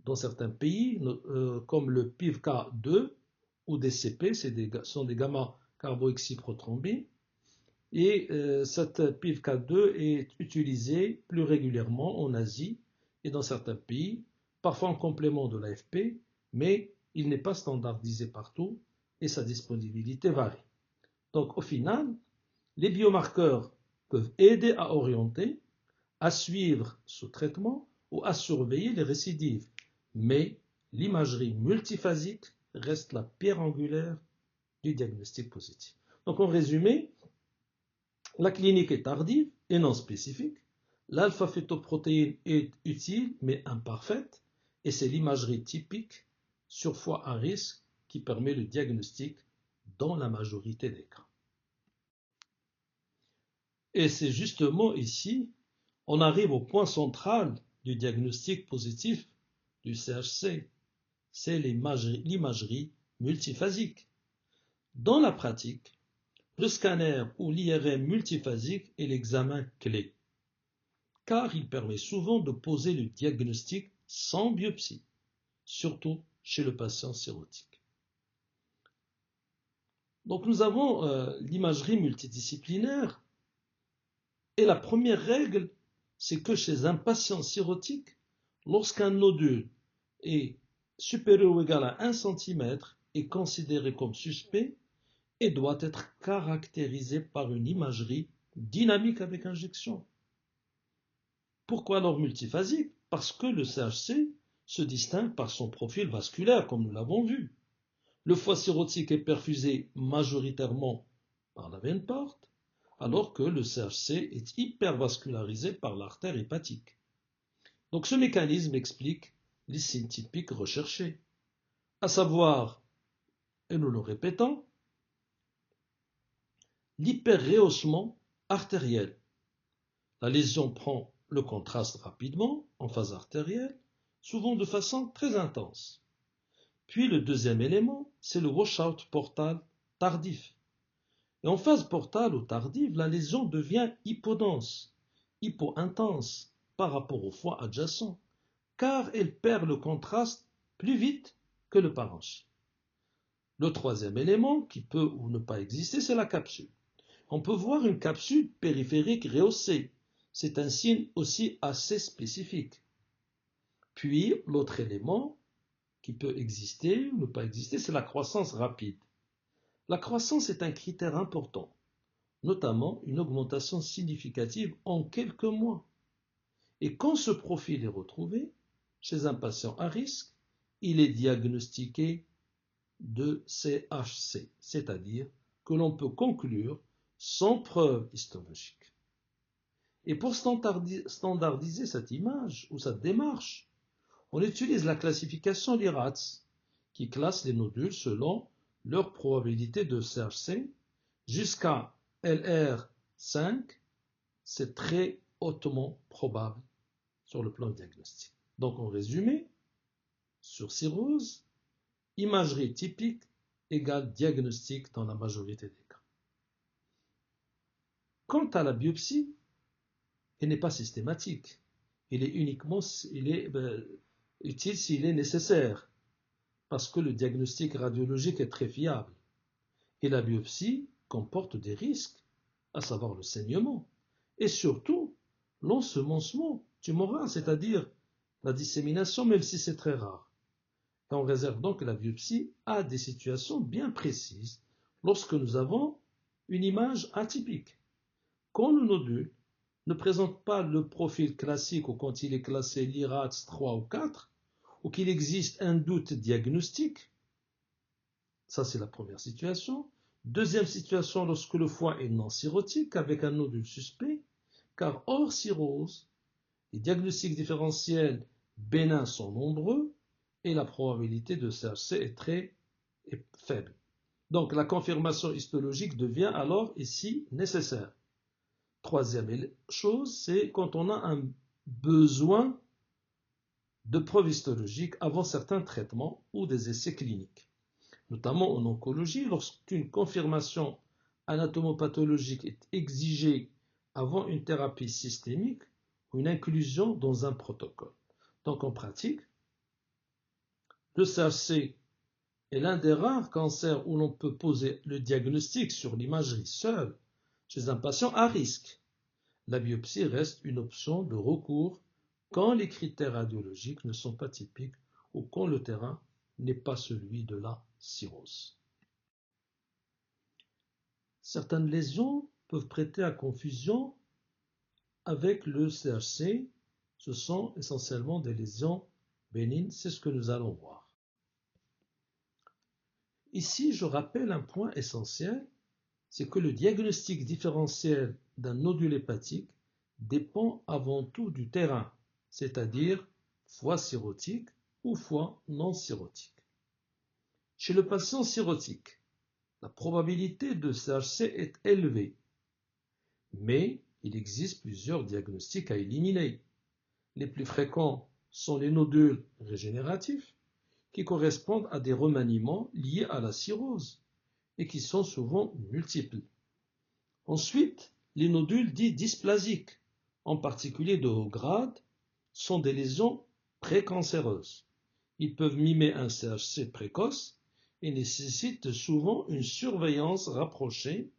dans certains pays, comme le PIVK2 ou des CP, sont des gamma-carboxyprothrombines, et cette PIVK2 est utilisée plus régulièrement en Asie et dans certains pays, parfois en complément de l'AFP, mais il n'est pas standardisé partout et sa disponibilité varie. Donc au final, les biomarqueurs peuvent aider à orienter, à suivre ce traitement ou à surveiller les récidives, mais l'imagerie multiphasique reste la pierre angulaire du diagnostic positif. Donc en résumé, la clinique est tardive et non spécifique, l'alpha-fetoprotéine est utile mais imparfaite, et c'est l'imagerie typique sur foie à risque qui permet le diagnostic dans la majorité des cas. Et c'est justement ici, on arrive au point central du diagnostic positif du CHC, c'est l'imagerie multiphasique. Dans la pratique, le scanner ou l'IRM multiphasique est l'examen clé, car il permet souvent de poser le diagnostic sans biopsie, surtout chez le patient cirrhotique. Donc nous avons l'imagerie multidisciplinaire, et la première règle, c'est que chez un patient cirrhotique, lorsqu'un nodule est supérieur ou égal à 1 cm, est considéré comme suspect et doit être caractérisé par une imagerie dynamique avec injection. Pourquoi alors multiphasique? Parce que le CHC se distingue par son profil vasculaire, comme nous l'avons vu. Le foie cirrhotique est perfusé majoritairement par la veine porte, alors que le CHC est hypervascularisé par l'artère hépatique. Donc ce mécanisme explique les signes typiques recherchés, à savoir, et nous le répétons, l'hyperrehaussement artériel. La lésion prend le contraste rapidement en phase artérielle, souvent de façon très intense. Puis le deuxième élément, c'est le washout portal tardif. Et en phase portale ou tardive, la lésion devient hypodense, hypointense par rapport au foie adjacent, car elle perd le contraste plus vite que le parenchyme. Le troisième élément, qui peut ou ne pas exister, c'est la capsule. On peut voir une capsule périphérique rehaussée. C'est un signe aussi assez spécifique. Puis, l'autre élément qui peut exister ou ne pas exister, c'est la croissance rapide. La croissance est un critère important, notamment une augmentation significative en quelques mois. Et quand ce profil est retrouvé chez un patient à risque, il est diagnostiqué de CHC, c'est-à-dire que l'on peut conclure sans preuve histologique. Et pour standardiser cette image ou cette démarche, on utilise la classification Lirac, qui classe les nodules selon leur probabilité de CHC jusqu'à LR5, c'est très hautement probable sur le plan diagnostique. Donc en résumé, sur cirrhose, imagerie typique égale diagnostic dans la majorité des cas. Quant à la biopsie, elle n'est pas systématique. Il est utile s'il est nécessaire, parce que le diagnostic radiologique est très fiable. Et la biopsie comporte des risques, à savoir le saignement, et surtout l'ensemencement tumoral, c'est-à-dire la dissémination, même si c'est très rare. Et on réserve donc la biopsie à des situations bien précises, lorsque nous avons une image atypique. Quand le nodule ne présente pas le profil classique ou quand il est classé Lirac 3 ou 4, ou qu'il existe un doute diagnostique, ça c'est la première situation. Deuxième situation, lorsque le foie est non cirrhotique avec un nodule suspect, car hors cirrhose, les diagnostics différentiels bénins sont nombreux et la probabilité de CHC est faible. Donc la confirmation histologique devient alors ici nécessaire. Troisième chose, c'est quand on a un besoin de preuves histologiques avant certains traitements ou des essais cliniques, notamment en oncologie, lorsqu'une confirmation anatomopathologique est exigée avant une thérapie systémique ou une inclusion dans un protocole. Donc en pratique, le CHC est l'un des rares cancers où l'on peut poser le diagnostic sur l'imagerie seule chez un patient à risque. La biopsie reste une option de recours quand les critères radiologiques ne sont pas typiques ou quand le terrain n'est pas celui de la cirrhose. Certaines lésions peuvent prêter à confusion avec le CHC. Ce sont essentiellement des lésions bénignes, c'est ce que nous allons voir. Ici, je rappelle un point essentiel, c'est que le diagnostic différentiel d'un nodule hépatique dépend avant tout du terrain, c'est-à-dire foie cirrhotique ou foie non cirrhotique. Chez le patient cirrhotique, la probabilité de CHC est élevée, mais il existe plusieurs diagnostics à éliminer. Les plus fréquents sont les nodules régénératifs, qui correspondent à des remaniements liés à la cirrhose et qui sont souvent multiples. Ensuite, les nodules dits dysplasiques, en particulier de haut grade, sont des lésions précancéreuses. Ils peuvent mimer un CHC précoce et nécessitent souvent une surveillance rapprochée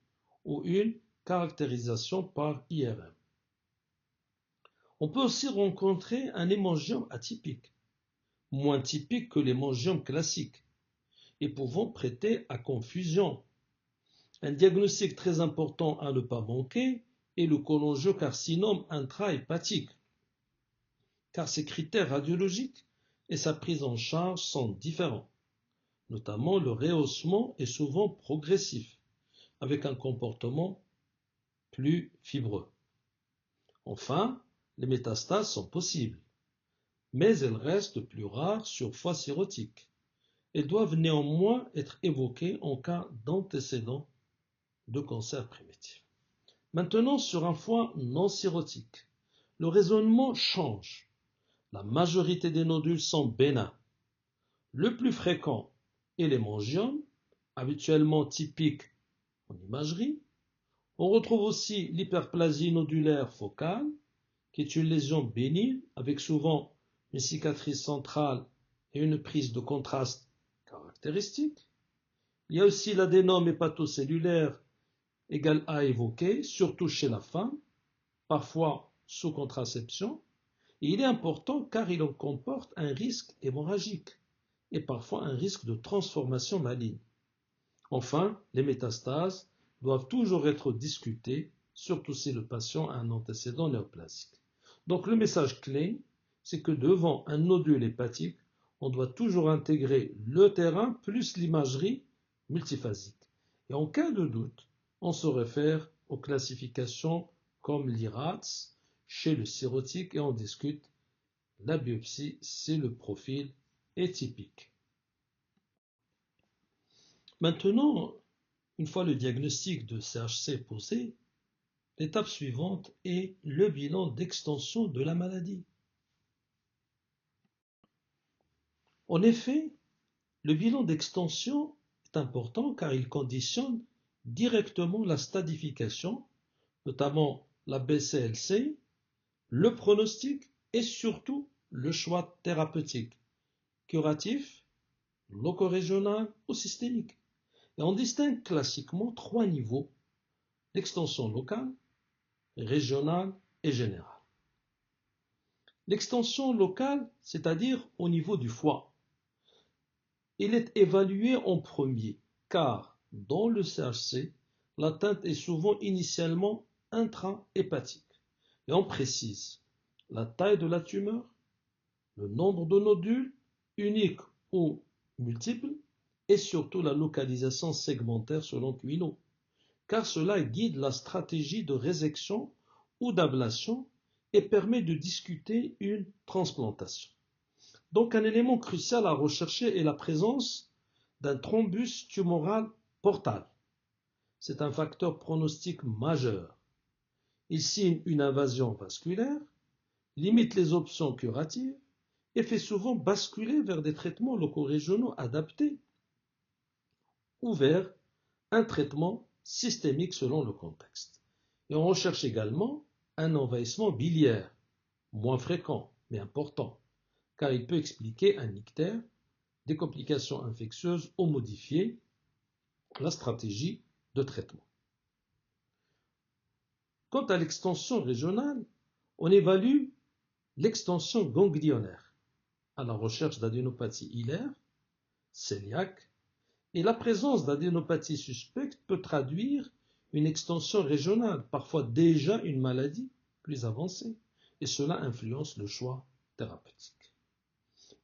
ou une caractérisation par IRM. On peut aussi rencontrer un hémangiome atypique, moins typique que l'hémangiome classique, et pouvant prêter à confusion. Un diagnostic très important à ne pas manquer est le cholangiocarcinome intrahépatique, car ses critères radiologiques et sa prise en charge sont différents. Notamment, le rehaussement est souvent progressif, avec un comportement plus fibreux. Enfin, les métastases sont possibles, mais elles restent plus rares sur foie cirrhotique. Elles doivent néanmoins être évoquées en cas d'antécédent de cancer primitif. Maintenant, sur un foie non cirrhotique, le raisonnement change. La majorité des nodules sont bénins. Le plus fréquent est l'hémangiome, habituellement typique en imagerie. On retrouve aussi l'hyperplasie nodulaire focale, qui est une lésion bénigne avec souvent une cicatrice centrale et une prise de contraste caractéristique. Il y a aussi l'adénome hépatocellulaire égal à évoquer, surtout chez la femme, parfois sous contraception. Et il est important car il en comporte un risque hémorragique et parfois un risque de transformation maligne. Enfin, les métastases doivent toujours être discutées, surtout si le patient a un antécédent néoplasique. Donc le message clé, c'est que devant un nodule hépatique, on doit toujours intégrer le terrain plus l'imagerie multiphasique. Et en cas de doute, On se réfère aux classifications comme l'IRATS chez le cirrhotique et on discute la biopsie si le profil est typique. Maintenant, une fois le diagnostic de CHC posé, l'étape suivante est le bilan d'extension de la maladie. En effet, le bilan d'extension est important car il conditionne directement la stadification, notamment la BCLC, le pronostic et surtout le choix thérapeutique, curatif, loco-régional ou systémique. Et on distingue classiquement trois niveaux, l'extension locale, régionale et générale. L'extension locale, c'est-à-dire au niveau du foie, il est évalué en premier, car dans le CHC, l'atteinte est souvent initialement intra-hépatique. Et on précise la taille de la tumeur, le nombre de nodules, uniques ou multiples, et surtout la localisation segmentaire selon Quinault, car cela guide la stratégie de résection ou d'ablation et permet de discuter une transplantation. Donc un élément crucial à rechercher est la présence d'un thrombus tumoral portal. C'est un facteur pronostique majeur. Il signe une invasion vasculaire, limite les options curatives et fait souvent basculer vers des traitements loco-régionaux adaptés ou vers un traitement systémique selon le contexte. Et on recherche également un envahissement biliaire, moins fréquent mais important, car il peut expliquer un ictère, des complications infectieuses ou modifier la stratégie de traitement. Quant à l'extension régionale, on évalue l'extension ganglionnaire à la recherche d'adénopathie hilaire, cœliaque, et la présence d'adénopathie suspecte peut traduire une extension régionale, parfois déjà une maladie plus avancée, et cela influence le choix thérapeutique.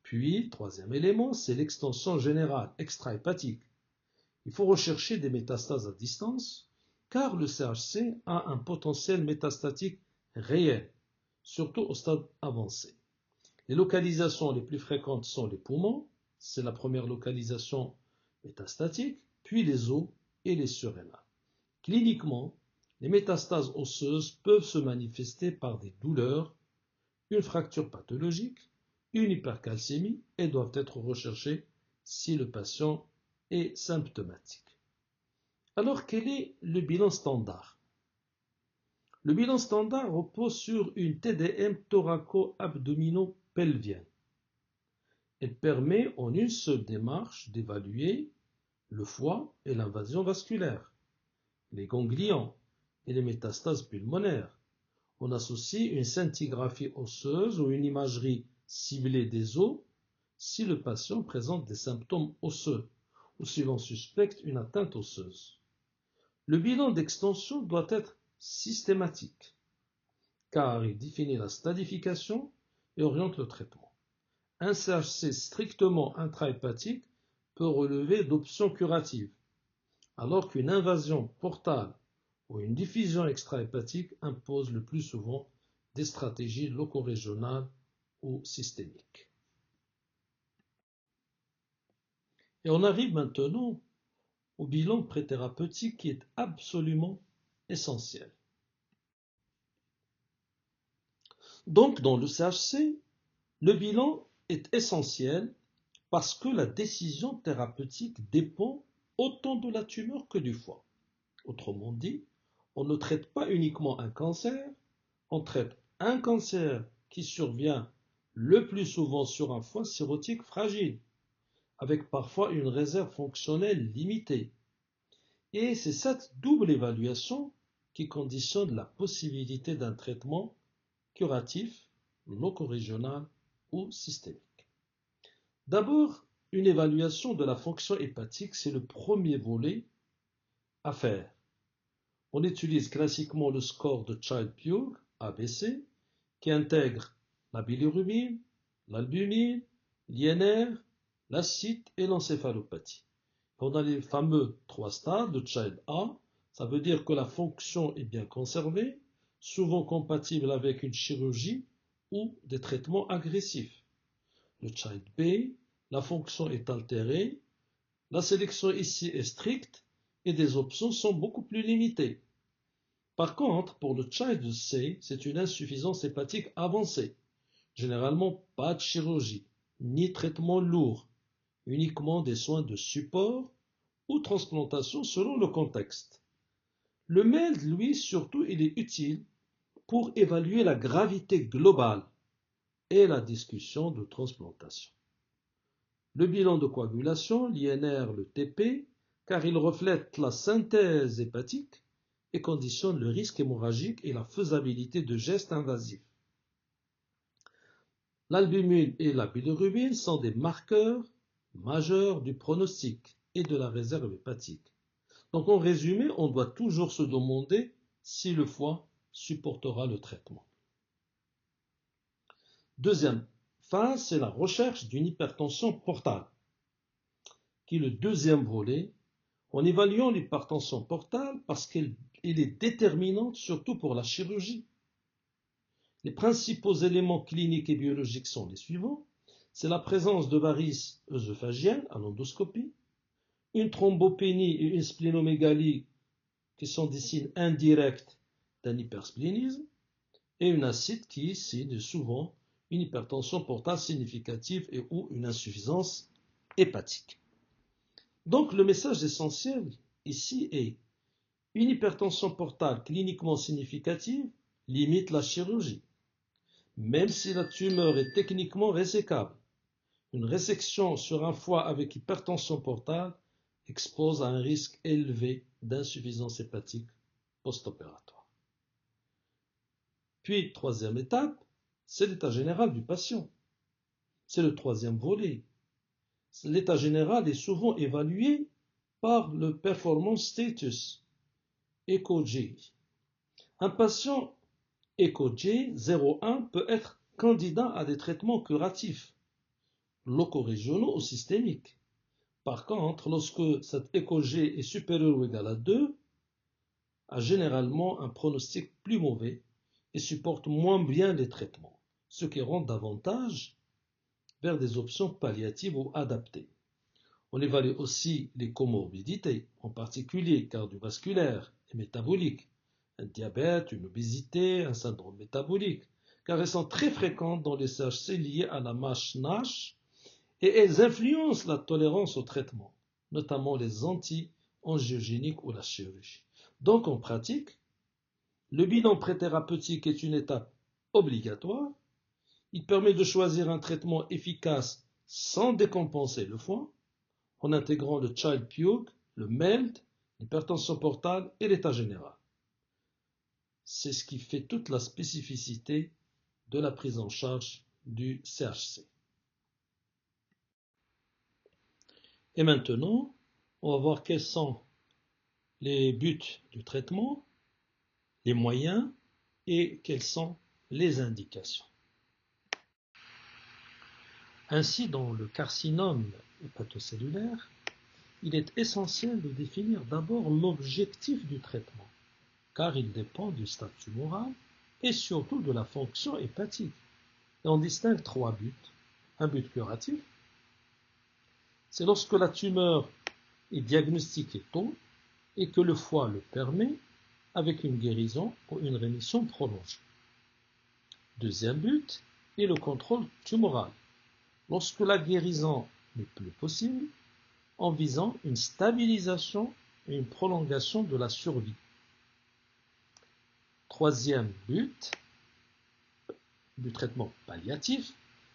Puis, troisième élément, c'est l'extension générale extrahépatique. Il faut rechercher des métastases à distance, car le CHC a un potentiel métastatique réel, surtout au stade avancé. Les localisations les plus fréquentes sont les poumons, c'est la première localisation métastatique, puis les os et les surrénales. Cliniquement, les métastases osseuses peuvent se manifester par des douleurs, une fracture pathologique, une hypercalcémie et doivent être recherchées si le patient est symptomatique. Alors, quel est le bilan standard? Le bilan standard repose sur une TDM thoraco-abdominopelvienne. Elle permet en une seule démarche d'évaluer le foie et l'invasion vasculaire, les ganglions et les métastases pulmonaires. On associe une scintigraphie osseuse ou une imagerie ciblée des os si le patient présente des symptômes osseux ou si l'on suspecte une atteinte osseuse. Le bilan d'extension doit être systématique, car il définit la stadification et oriente le traitement. Un CHC strictement intrahépatique peut relever d'options curatives, alors qu'une invasion portale ou une diffusion extrahépatique impose le plus souvent des stratégies loco-régionales ou systémiques. Et on arrive maintenant au bilan préthérapeutique qui est absolument essentiel. Donc, dans le CHC, le bilan est essentiel parce que la décision thérapeutique dépend autant de la tumeur que du foie. Autrement dit, on ne traite pas uniquement un cancer, on traite un cancer qui survient le plus souvent sur un foie cirrhotique fragile, avec parfois une réserve fonctionnelle limitée. Et c'est cette double évaluation qui conditionne la possibilité d'un traitement curatif, loco-régional ou systémique. D'abord, une évaluation de la fonction hépatique, c'est le premier volet à faire. On utilise classiquement le score de Child-Pugh, ABC, qui intègre la bilirubine, l'albumine, l'INR, l'acide et l'encéphalopathie. On a les fameux 3 stades de Child A, Ça veut dire que la fonction est bien conservée, souvent compatible avec une chirurgie ou des traitements agressifs. Le Child B, la fonction est altérée, la sélection ici est stricte et des options sont beaucoup plus limitées. Par contre, pour le Child C, c'est une insuffisance hépatique avancée. Généralement, pas de chirurgie, ni traitement lourd, uniquement des soins de support ou transplantation selon le contexte. Le MELD, lui, surtout, il est utile pour évaluer la gravité globale et la discussion de transplantation. Le bilan de coagulation, l'INR, le TP, car il reflète la synthèse hépatique et conditionne le risque hémorragique et la faisabilité de gestes invasifs. L'albumine et la bilirubine sont des marqueurs majeurs du pronostic et de la réserve hépatique. Donc en résumé, on doit toujours se demander si le foie supportera le traitement. Deuxième phase, c'est la recherche d'une hypertension portale, qui est le deuxième volet, en évaluant l'hypertension portale parce qu'elle est déterminante surtout pour la chirurgie. Les principaux éléments cliniques et biologiques sont les suivants. C'est la présence de varices œsophagiennes à l'endoscopie, une thrombopénie et une splénomégalie qui sont des signes indirects d'un hypersplénisme, et une acide qui signe souvent une hypertension portale significative et ou une insuffisance hépatique. Donc le message essentiel ici est une hypertension portale cliniquement significative limite la chirurgie. Même si la tumeur est techniquement résécable, une résection sur un foie avec hypertension portale expose à un risque élevé d'insuffisance hépatique post-opératoire. Puis, troisième étape, c'est l'état général du patient. C'est le troisième volet. L'état général est souvent évalué par le Performance Status, ECOG. Un patient ECOG 0,1 peut être candidat à des traitements curatifs, locaux régionaux ou systémiques. Par contre, lorsque cet ECOG est supérieur ou égal à 2, a généralement un pronostic plus mauvais et supporte moins bien les traitements, ce qui rend davantage vers des options palliatives ou adaptées. On évalue aussi les comorbidités, en particulier cardiovasculaires et métaboliques, un diabète, une obésité, un syndrome métabolique, car elles sont très fréquentes dans les CHC liées à la MASH-NASH et elles influencent la tolérance au traitement, notamment les anti-angiogéniques ou la chirurgie. Donc en pratique, le bilan préthérapeutique est une étape obligatoire. Il permet de choisir un traitement efficace sans décompenser le foie, en intégrant le Child-Pugh, le MELD, l'hypertension portale et l'état général. C'est ce qui fait toute la spécificité de la prise en charge du CHC. Et maintenant, on va voir quels sont les buts du traitement, les moyens et quelles sont les indications. Ainsi, dans le carcinome hépatocellulaire, il est essentiel de définir d'abord l'objectif du traitement, car il dépend du stade tumoral et surtout de la fonction hépatique. Et on distingue trois buts. Un but curatif, c'est lorsque la tumeur est diagnostiquée tôt et que le foie le permet avec une guérison ou une rémission prolongée. Deuxième but est le contrôle tumoral, lorsque la guérison n'est plus possible, en visant une stabilisation et une prolongation de la survie. Troisième but du traitement palliatif,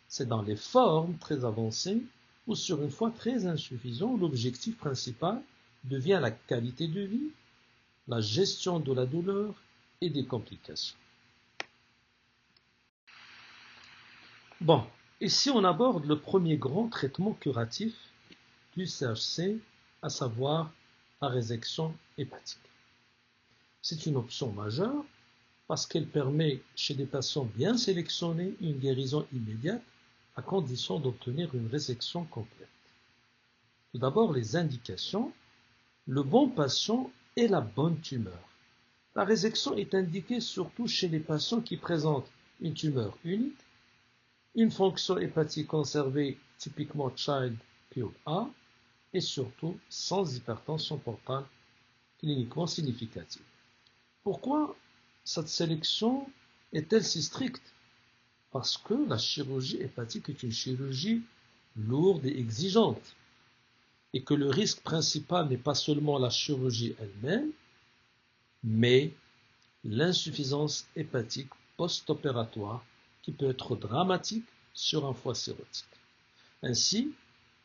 c'est dans les formes très avancées ou sur une foi très insuffisante, l'objectif principal devient la qualité de vie, la gestion de la douleur et des complications. Bon, ici on aborde le premier grand traitement curatif du CHC, à savoir la résection hépatique. C'est une option majeure parce qu'elle permet chez des patients bien sélectionnés une guérison immédiate à condition d'obtenir une résection complète. Tout d'abord, les indications. Le bon patient et la bonne tumeur. La résection est indiquée surtout chez les patients qui présentent une tumeur unique, une fonction hépatique conservée, typiquement Child Pure A, et surtout sans hypertension portale cliniquement significative. Pourquoi cette sélection est-elle si stricte? Parce que la chirurgie hépatique est une chirurgie lourde et exigeante, et que le risque principal n'est pas seulement la chirurgie elle-même, mais l'insuffisance hépatique post-opératoire qui peut être dramatique sur un foie cirrhotique. Ainsi,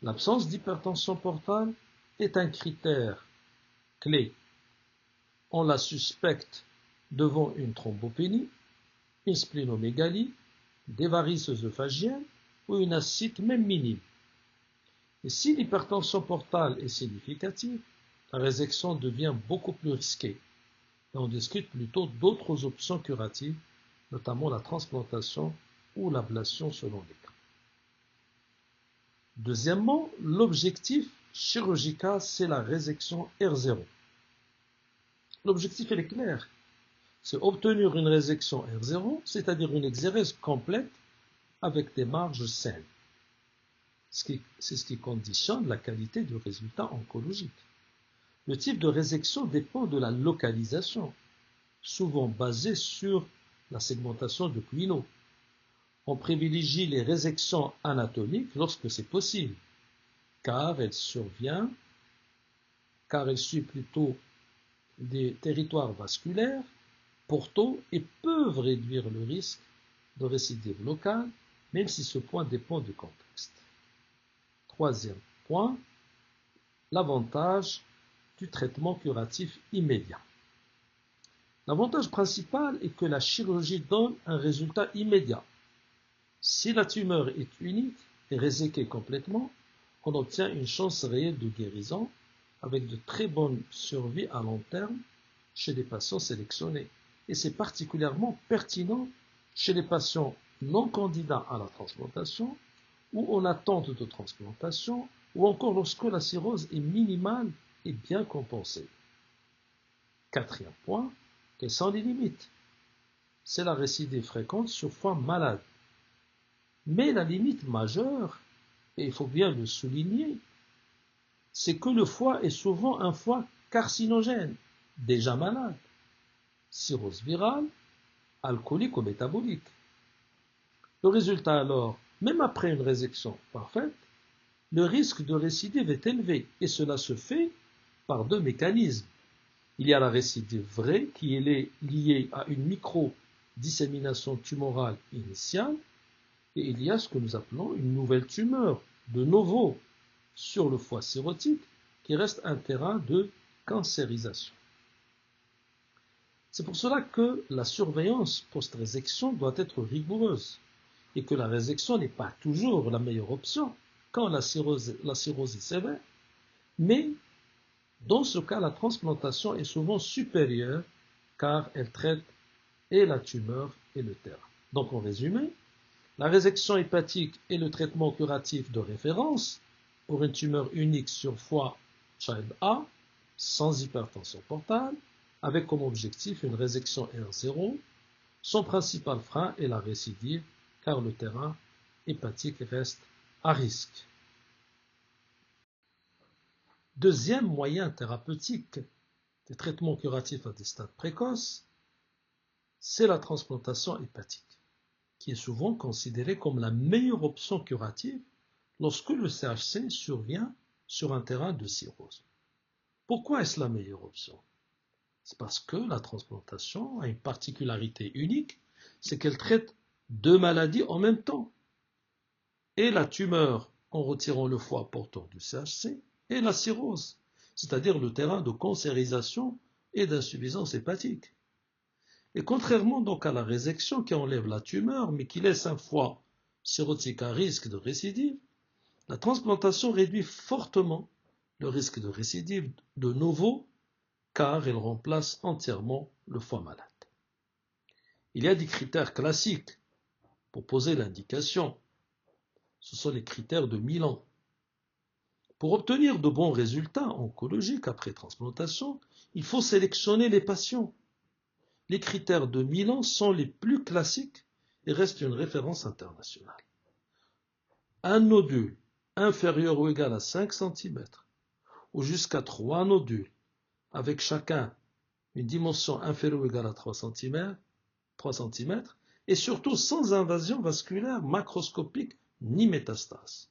l'absence d'hypertension portale est un critère clé. On la suspecte devant une thrombopénie, une splénomégalie, des varices œsophagiennes ou une ascite même minime. Et si l'hypertension portale est significative, la résection devient beaucoup plus risquée et on discute plutôt d'autres options curatives, notamment la transplantation ou l'ablation selon les cas. Deuxièmement, l'objectif chirurgical, c'est la résection R0. L'objectif est clair, c'est obtenir une résection R0, c'est-à-dire une exérèse complète avec des marges saines. C'est ce qui conditionne la qualité du résultat oncologique. Le type de résection dépend de la localisation, souvent basée sur la segmentation de Quinault. On privilégie les résections anatomiques lorsque c'est possible, car elles suivent plutôt des territoires vasculaires, portaux et peuvent réduire le risque de récidive locale, même si ce point dépend du contexte. Troisième point, l'avantage du traitement curatif immédiat. L'avantage principal est que la chirurgie donne un résultat immédiat. Si la tumeur est unique et réséquée complètement, on obtient une chance réelle de guérison avec de très bonnes survies à long terme chez les patients sélectionnés. Et c'est particulièrement pertinent chez les patients non candidats à la transplantation ou en attente de transplantation ou encore lorsque la cirrhose est minimale et bien compensée. Quatrième point, quelles sont les limites? C'est la récidive fréquente sur foie malade. Mais la limite majeure, et il faut bien le souligner, c'est que le foie est souvent un foie carcinogène, déjà malade, cirrhose virale, alcoolique ou métabolique. Le résultat alors, même après une résection parfaite, le risque de récidive est élevé et cela se fait par deux mécanismes. Il y a la récidive vraie qui est liée à une micro-dissémination tumorale initiale et il y a ce que nous appelons une nouvelle tumeur, de novo, sur le foie cirrhotique qui reste un terrain de cancérisation. C'est pour cela que la surveillance post-résection doit être rigoureuse et que la résection n'est pas toujours la meilleure option quand la cirrhose est sévère, mais dans ce cas, la transplantation est souvent supérieure car elle traite et la tumeur et le terrain. Donc en résumé, la résection hépatique est le traitement curatif de référence pour une tumeur unique sur foie Child A, sans hypertension portale, avec comme objectif une résection R0. Son principal frein est la récidive, car le terrain hépatique reste à risque. Deuxième moyen thérapeutique des traitements curatifs à des stades précoces, c'est la transplantation hépatique, qui est souvent considérée comme la meilleure option curative lorsque le CHC survient sur un terrain de cirrhose. Pourquoi est-ce la meilleure option? C'est parce que la transplantation a une particularité unique, c'est qu'elle traite deux maladies en même temps. Et la tumeur en retirant le foie porteur du CHC et la cirrhose, c'est-à-dire le terrain de cancérisation et d'insuffisance hépatique. Et contrairement donc à la résection qui enlève la tumeur mais qui laisse un foie cirrhotique à risque de récidive, la transplantation réduit fortement le risque de récidive de novo car elle remplace entièrement le foie malade. Il y a des critères classiques pour poser l'indication. Ce sont les critères de Milan. Pour obtenir de bons résultats oncologiques après transplantation, il faut sélectionner les patients. Les critères de Milan sont les plus classiques et restent une référence internationale. Un nodule inférieur ou égal à 5 cm ou jusqu'à 3 nodules avec chacun une dimension inférieure ou égale à 3 cm, et surtout sans invasion vasculaire macroscopique ni métastase.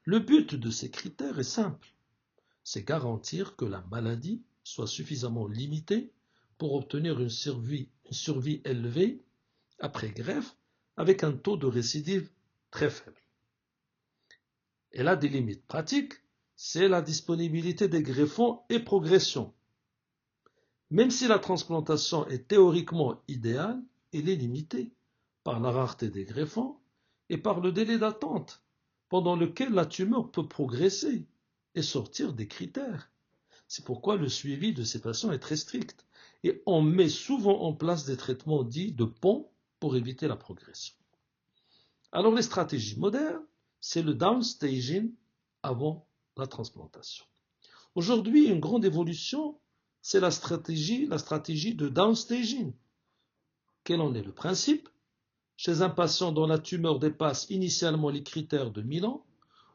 Le but de ces critères est simple, c'est garantir que la maladie soit suffisamment limitée pour obtenir une survie élevée après greffe avec un taux de récidive très faible. Et là, des limites pratiques, c'est la disponibilité des greffons et progression. Même si la transplantation est théoriquement idéale, elle est limitée par la rareté des greffons et par le délai d'attente pendant lequel la tumeur peut progresser et sortir des critères. C'est pourquoi le suivi de ces patients est très strict et on met souvent en place des traitements dits de pont pour éviter la progression. Alors les stratégies modernes, c'est le downstaging avant la transplantation. Aujourd'hui, une grande évolution, c'est la stratégie de downstaging. Quel en est le principe? Chez un patient dont la tumeur dépasse initialement les critères de Milan,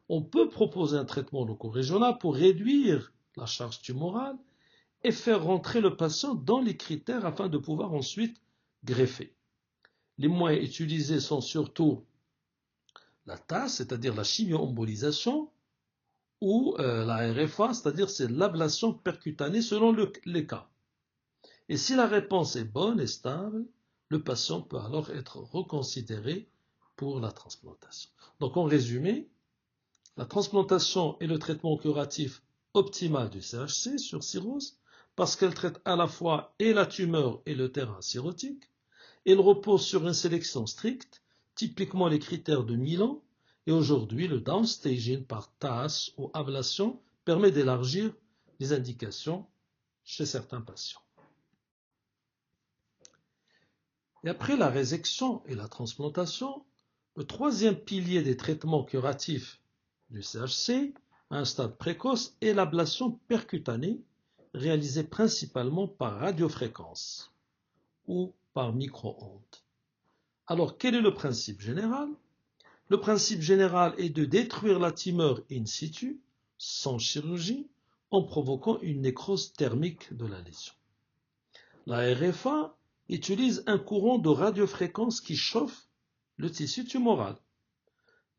on peut proposer un traitement loco-régional pour réduire la charge tumorale et faire rentrer le patient dans les critères afin de pouvoir ensuite greffer. Les moyens utilisés sont surtout la TAS, c'est-à-dire la chimio-embolisation, ou la RFA, c'est-à-dire c'est l'ablation percutanée selon les cas. Et si la réponse est bonne et stable, le patient peut alors être reconsidéré pour la transplantation. Donc en résumé, la transplantation est le traitement curatif optimal du CHC sur cirrhose parce qu'elle traite à la fois et la tumeur et le terrain cirrhotique. Elle repose sur une sélection stricte, typiquement les critères de Milan, et aujourd'hui le downstaging par TAS ou ablation permet d'élargir les indications chez certains patients. Et après la résection et la transplantation, le troisième pilier des traitements curatifs du CHC à un stade précoce est l'ablation percutanée réalisée principalement par radiofréquence ou par micro-ondes. Alors quel est le principe général? Le principe général est de détruire la tumeur in situ, sans chirurgie, en provoquant une nécrose thermique de la lésion. La RFA utilise un courant de radiofréquence qui chauffe le tissu tumoral.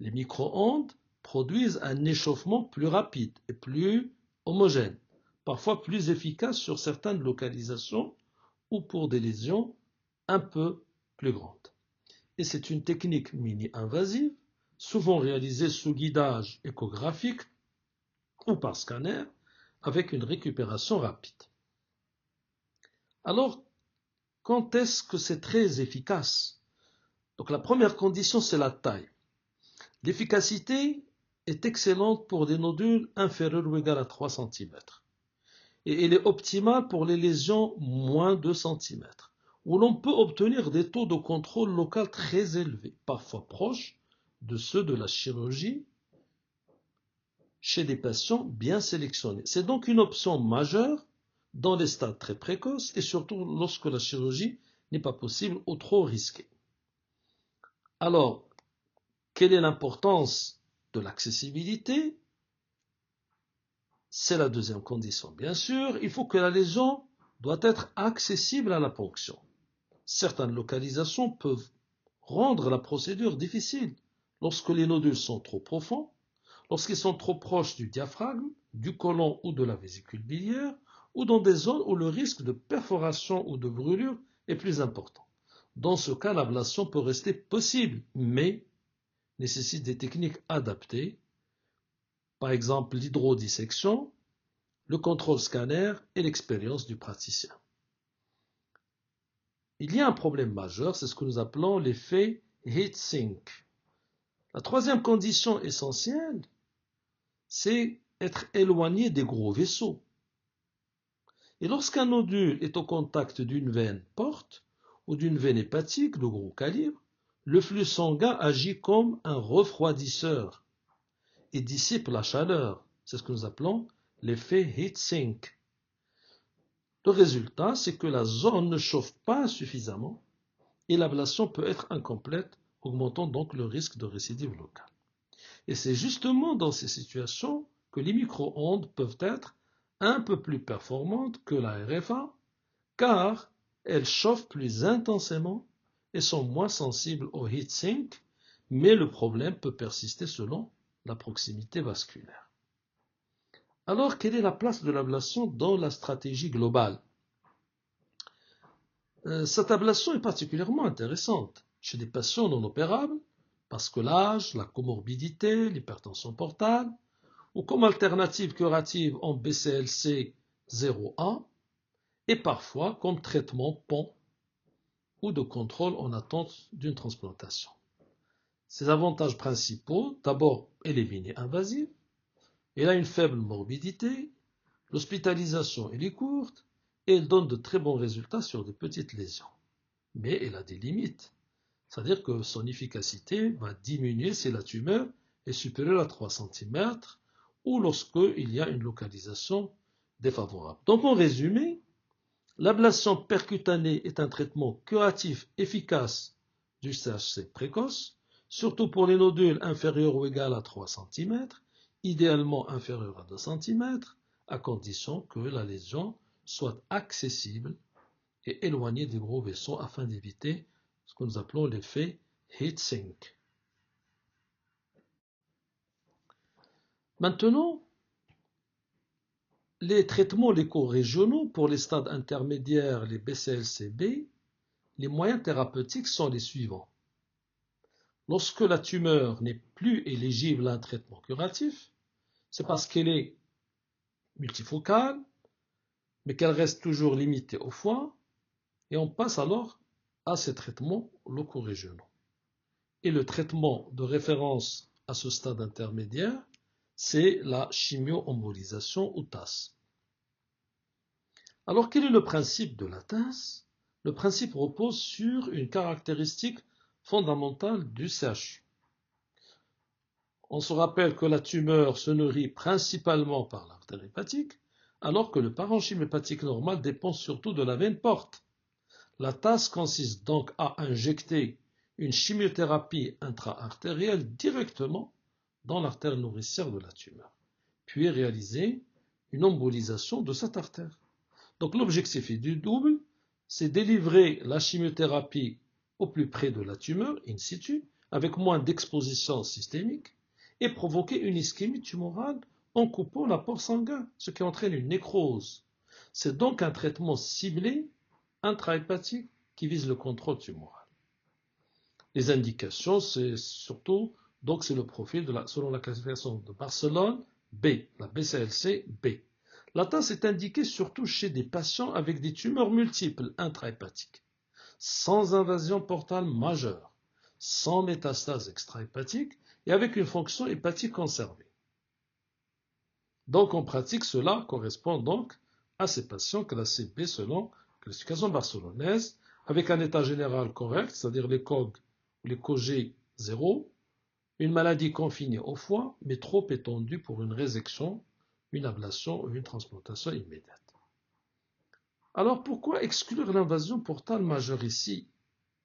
Les micro-ondes produisent un échauffement plus rapide et plus homogène, parfois plus efficace sur certaines localisations ou pour des lésions un peu plus grandes. Et c'est une technique mini-invasive, souvent réalisée sous guidage échographique ou par scanner, avec une récupération rapide. Alors, quand est-ce que c'est très efficace? Donc la première condition, c'est la taille. L'efficacité est excellente pour des nodules inférieurs ou égaux à 3 cm. Et elle est optimale pour les lésions moins de 2 cm, où l'on peut obtenir des taux de contrôle local très élevés, parfois proches de ceux de la chirurgie chez des patients bien sélectionnés. C'est donc une option majeure dans les stades très précoces et surtout lorsque la chirurgie n'est pas possible ou trop risquée. Alors, quelle est l'importance de l'accessibilité? C'est la deuxième condition, bien sûr. Il faut que la lésion doit être accessible à la ponction. Certaines localisations peuvent rendre la procédure difficile lorsque les nodules sont trop profonds, lorsqu'ils sont trop proches du diaphragme, du côlon ou de la vésicule biliaire, ou dans des zones où le risque de perforation ou de brûlure est plus important. Dans ce cas, l'ablation peut rester possible, mais nécessite des techniques adaptées, par exemple l'hydrodissection, le contrôle scanner et l'expérience du praticien. Il y a un problème majeur, c'est ce que nous appelons l'effet heat sink. La troisième condition essentielle, c'est être éloigné des gros vaisseaux. Et lorsqu'un nodule est au contact d'une veine porte ou d'une veine hépatique de gros calibre, le flux sanguin agit comme un refroidisseur et dissipe la chaleur, C'est ce que nous appelons l'effet heat sink. Le résultat, c'est que la zone ne chauffe pas suffisamment et l'ablation peut être incomplète, augmentant donc le risque de récidive locale. Et c'est justement dans ces situations que les micro-ondes peuvent être un peu plus performantes que la RFA, car elles chauffent plus intensément et sont moins sensibles au heat sink, mais le problème peut persister selon la proximité vasculaire. Alors, quelle est la place de l'ablation dans la stratégie globale? Cette ablation est particulièrement intéressante chez des patients non opérables, parce que l'âge, la comorbidité, l'hypertension portale, ou comme alternative curative en BCLC 0A, et parfois comme traitement PON ou de contrôle en attente d'une transplantation. Ses avantages principaux, d'abord, elle est invasive, elle a une faible morbidité, l'hospitalisation elle est courte, et elle donne de très bons résultats sur de petites lésions. Mais elle a des limites, c'est-à-dire que son efficacité va diminuer si la tumeur est supérieure à 3 cm ou lorsqu'il y a une localisation défavorable. Donc en résumé, l'ablation percutanée est un traitement curatif efficace du CHC précoce, surtout pour les nodules inférieurs ou égaux à 3 cm, idéalement inférieurs à 2 cm, à condition que la lésion soit accessible et éloignée des gros vaisseaux afin d'éviter ce que nous appelons l'effet heat sink. Maintenant, les traitements léco-régionaux pour les stades intermédiaires, les BCLC-B, les moyens thérapeutiques sont les suivants. Lorsque la tumeur n'est plus éligible à un traitement curatif, c'est parce qu'elle est multifocale, mais qu'elle reste toujours limitée au foie, et on passe alors à ces traitements locaux-régionaux. Et le traitement de référence à ce stade intermédiaire, c'est la chimio-embolisation ou TAS. Alors quel est le principe de la TAS? Le principe repose sur une caractéristique fondamentale du CHU. On se rappelle que la tumeur se nourrit principalement par l'artère hépatique, alors que le parenchyme hépatique normal dépend surtout de la veine porte. La TAS consiste donc à injecter une chimiothérapie intra-artérielle directement dans l'artère nourricière de la tumeur, puis réaliser une embolisation de cette artère. Donc l'objectif est du double, c'est délivrer la chimiothérapie au plus près de la tumeur, in situ, avec moins d'exposition systémique, et provoquer une ischémie tumorale en coupant l'apport sanguin, ce qui entraîne une nécrose. C'est donc un traitement ciblé intrahépatique qui vise le contrôle tumoral. Les indications, c'est surtout, donc c'est le profil selon la classification de Barcelone, B, la BCLC B. La TAS est indiquée surtout chez des patients avec des tumeurs multiples intrahépatiques, sans invasion portale majeure, sans métastase extrahépatiques et avec une fonction hépatique conservée. Donc en pratique, cela correspond donc à ces patients classés B selon la classification barcelonaise, avec un état général correct, c'est-à-dire les COG ou les COG 0, une maladie confinée au foie, mais trop étendue pour une résection, une ablation ou une transplantation immédiate. Alors pourquoi exclure l'invasion portale majeure ici?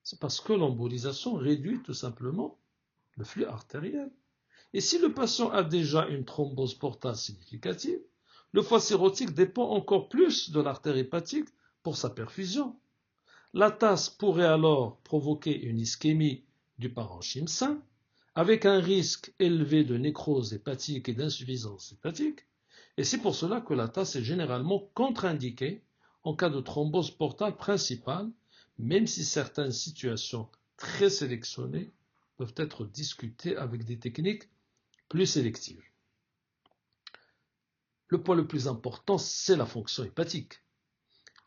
C'est parce que l'embolisation réduit tout simplement le flux artériel. Et si le patient a déjà une thrombose portale significative, le foie cirrhotique dépend encore plus de l'artère hépatique pour sa perfusion. La TAS pourrait alors provoquer une ischémie du parenchyme sain, avec un risque élevé de nécrose hépatique et d'insuffisance hépatique, et c'est pour cela que la TAS est généralement contre-indiquée en cas de thrombose portale principale, même si certaines situations très sélectionnées peuvent être discutées avec des techniques plus sélectives. Le point le plus important, c'est la fonction hépatique.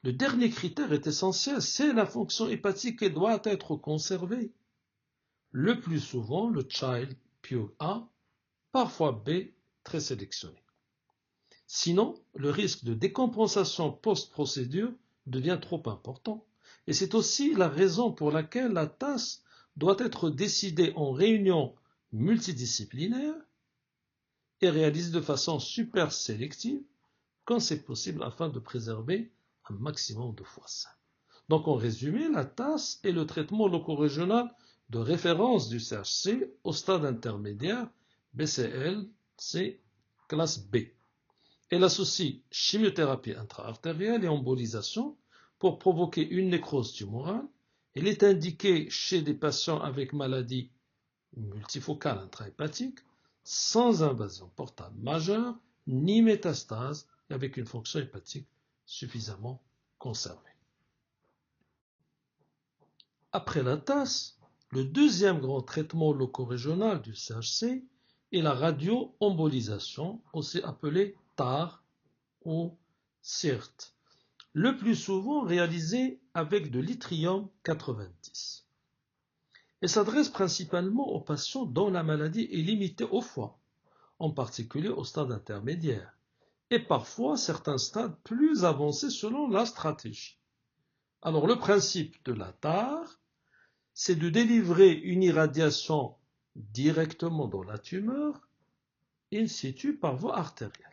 Le dernier critère est essentiel, c'est la fonction hépatique qui doit être conservée. Le plus souvent, le child pure A, parfois B, très sélectionné. Sinon, le risque de décompensation post-procédure devient trop important. Et c'est aussi la raison pour laquelle la TAS doit être décidée en réunion multidisciplinaire est réalisé de façon super sélective quand c'est possible afin de préserver un maximum de foie sain. Donc en résumé, la TAS est le traitement loco-régional de référence du CHC au stade intermédiaire BCL-C classe B. Elle associe chimiothérapie intra-artérielle et embolisation pour provoquer une nécrose tumorale. Elle est indiquée chez des patients avec maladie multifocale intrahépatique, sans invasion portale majeure, ni métastase, et avec une fonction hépatique suffisamment conservée. Après la TAS, le deuxième grand traitement loco-régional du CHC est la radio-embolisation, aussi appelée TAR ou CIRT, le plus souvent réalisé avec de l'yttrium 90. Elle s'adresse principalement aux patients dont la maladie est limitée au foie, en particulier au stade intermédiaire, et parfois certains stades plus avancés selon la stratégie. Alors le principe de la TAR, c'est de délivrer une irradiation directement dans la tumeur, in situ par voie artérielle.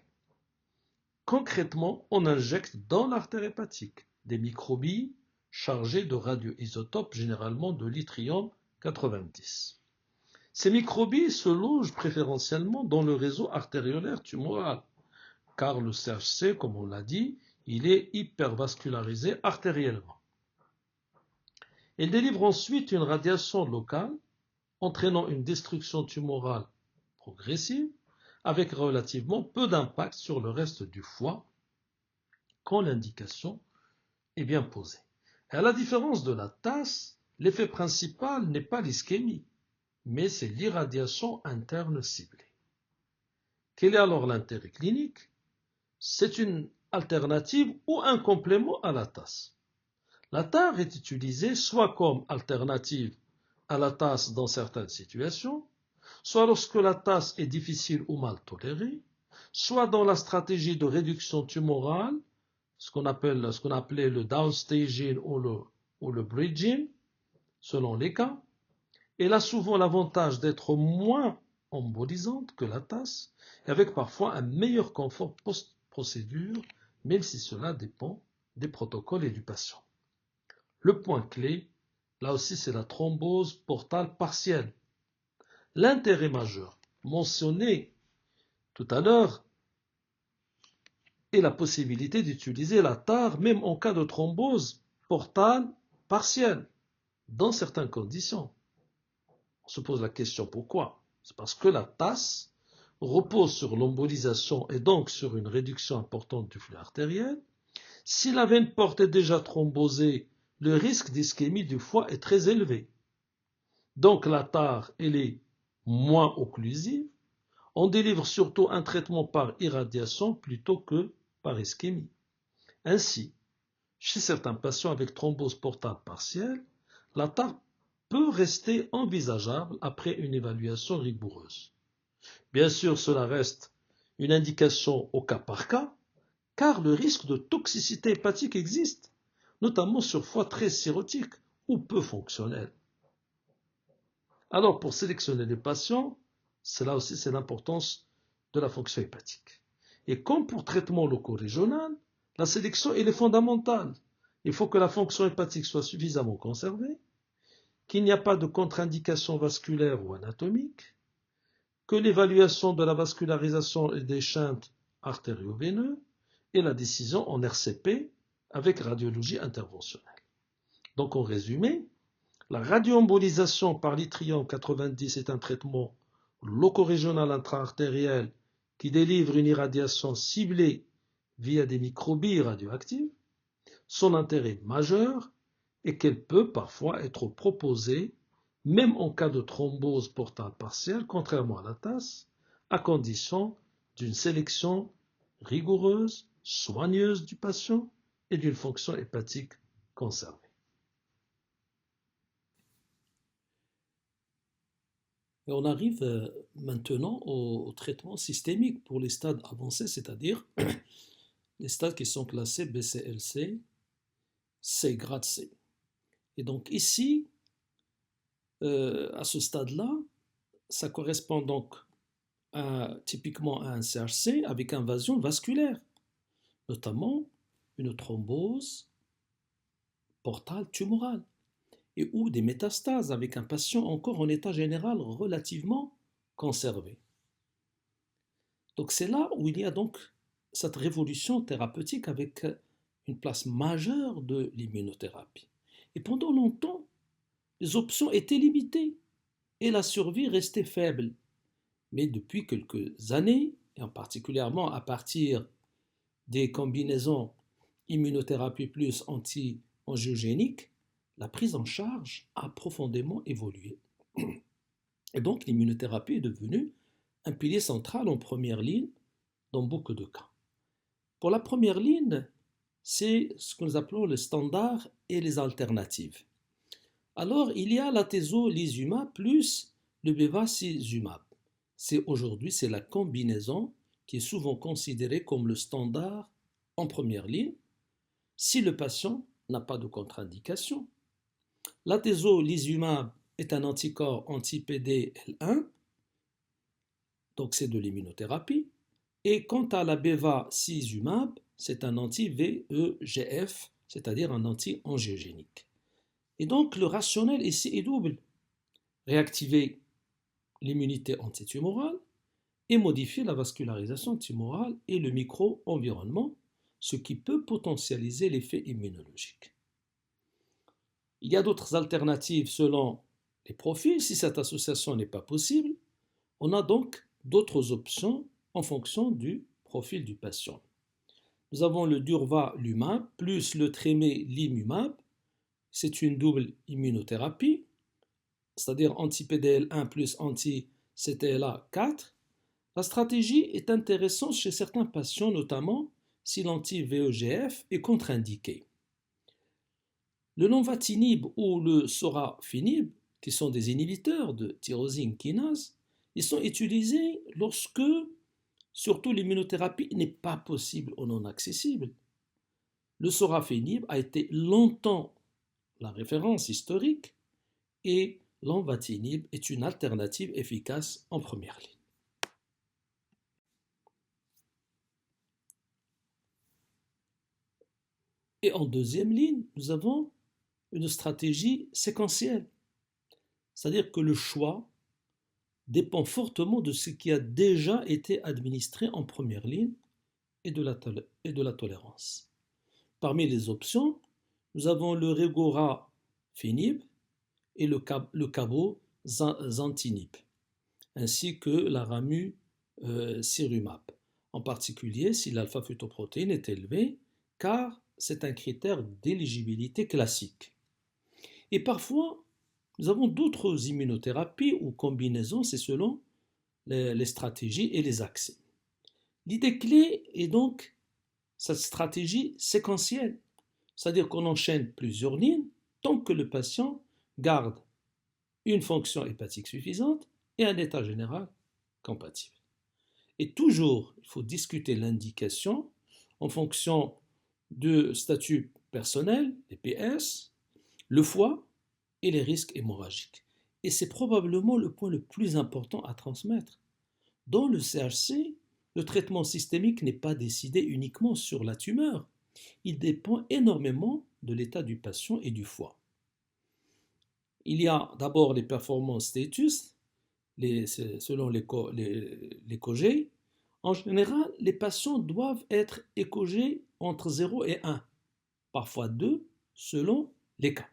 Concrètement, on injecte dans l'artère hépatique des microbilles chargées de radioisotopes, généralement de l'yttrium 90. Ces microbilles se logent préférentiellement dans le réseau artériolaire tumoral, car le CHC, comme on l'a dit, il est hypervascularisé artériellement. Il délivre ensuite une radiation locale, entraînant une destruction tumorale progressive, avec relativement peu d'impact sur le reste du foie, quand l'indication est bien posée. Et à la différence de la TAS, l'effet principal n'est pas l'ischémie, mais c'est l'irradiation interne ciblée. Quel est alors l'intérêt clinique? C'est une alternative ou un complément à la TAS. La TAR est utilisée soit comme alternative à la TAS dans certaines situations, soit lorsque la TAS est difficile ou mal tolérée, soit dans la stratégie de réduction tumorale, ce qu'on appelait le downstaging ou le bridging, selon les cas. Elle a souvent l'avantage d'être moins embolisante que la TAS, et avec parfois un meilleur confort post-procédure, même si cela dépend des protocoles et du patient. Le point clé, là aussi, c'est la thrombose portale partielle. L'intérêt majeur mentionné tout à l'heure est la possibilité d'utiliser la TAR même en cas de thrombose portale partielle, dans certaines conditions. On se pose la question pourquoi? C'est parce que la TAS repose sur l'embolisation et donc sur une réduction importante du flux artériel. Si la veine porte est déjà thrombosée, le risque d'ischémie du foie est très élevé. Donc la TAR, elle est moins occlusive. On délivre surtout un traitement par irradiation plutôt que par ischémie. Ainsi, chez certains patients avec thrombose portale partielle, la TAR peut rester envisageable après une évaluation rigoureuse. Bien sûr, cela reste une indication au cas par cas, car le risque de toxicité hépatique existe, notamment sur foie très cirrhotique ou peu fonctionnel. Alors, pour sélectionner les patients, cela aussi c'est l'importance de la fonction hépatique. Et comme pour traitement loco-régional, la sélection elle est fondamentale. Il faut que la fonction hépatique soit suffisamment conservée, qu'il n'y a pas de contre-indication vasculaire ou anatomique, que l'évaluation de la vascularisation et des shunts artério-veineux et la décision en RCP avec radiologie interventionnelle. Donc en résumé, la radioembolisation par l'yttrium 90 est un traitement loco-régional intra-artériel qui délivre une irradiation ciblée via des microbilles radioactives. Son intérêt majeur est qu'elle peut parfois être proposée même en cas de thrombose portale partielle, contrairement à la TAS, à condition d'une sélection rigoureuse, soigneuse du patient et d'une fonction hépatique conservée. Et on arrive maintenant au traitement systémique pour les stades avancés, c'est-à-dire les stades qui sont classés BCLC, C, grade C. Et donc ici, à ce stade-là, ça correspond donc typiquement à un CHC avec invasion vasculaire, notamment une thrombose portale tumorale, et ou des métastases avec un patient encore en état général relativement conservé. Donc c'est là où il y a donc cette révolution thérapeutique avec une place majeure de l'immunothérapie. Et pendant longtemps, les options étaient limitées et la survie restait faible. Mais depuis quelques années, et en particulièrement à partir des combinaisons immunothérapie plus anti-angiogénique, la prise en charge a profondément évolué. Et donc l'immunothérapie est devenue un pilier central en première ligne dans beaucoup de cas. Pour la première ligne, c'est ce que nous appelons le standard et les alternatives. Alors, il y a l'atezolizumab plus le bevacizumab. Aujourd'hui, c'est la combinaison qui est souvent considérée comme le standard en première ligne si le patient n'a pas de contre-indication. L'atezolizumab est un anticorps anti-PD-L1, donc c'est de l'immunothérapie. Et quant à la bevacizumab, c'est un anti-VEGF, c'est-à-dire un anti-angiogénique. Et donc le rationnel ici est double. Réactiver l'immunité antitumorale et modifier la vascularisation tumorale et le micro-environnement, ce qui peut potentialiser l'effet immunologique. Il y a d'autres alternatives selon les profils. Si cette association n'est pas possible, on a donc d'autres options en fonction du profil du patient. Nous avons le durvalumab plus le tremelimumab. C'est une double immunothérapie, c'est-à-dire anti-PDL1 plus anti-CTLA4. La stratégie est intéressante chez certains patients, notamment si l'anti-VEGF est contre-indiqué. Le lenvatinib ou le sorafenib, qui sont des inhibiteurs de tyrosine kinase, ils sont utilisés lorsque, surtout, l'immunothérapie n'est pas possible ou non accessible. Le sorafenib a été longtemps la référence historique et l'envatinib est une alternative efficace en première ligne. Et en deuxième ligne, nous avons une stratégie séquentielle, c'est-à-dire que le choix dépend fortement de ce qui a déjà été administré en première ligne et de la tolérance. Parmi les options, nous avons le regorafenib et le cabozantinib, ainsi que la ramucirumab, en particulier si l'alpha-fetoprotéine est élevée, car c'est un critère d'éligibilité classique. Et parfois, nous avons d'autres immunothérapies ou combinaisons, c'est selon les stratégies et les accès. L'idée clé est donc cette stratégie séquentielle, c'est-à-dire qu'on enchaîne plusieurs lignes tant que le patient garde une fonction hépatique suffisante et un état général compatible. Et toujours, il faut discuter l'indication en fonction de statut personnel, les PS, le foie et les risques hémorragiques. Et c'est probablement le point le plus important à transmettre. Dans le CHC, le traitement systémique n'est pas décidé uniquement sur la tumeur. Il dépend énormément de l'état du patient et du foie. Il y a d'abord les performances status, selon l'écho-G. En général, les patients doivent être écho-G entre 0 et 1, parfois 2, selon les cas.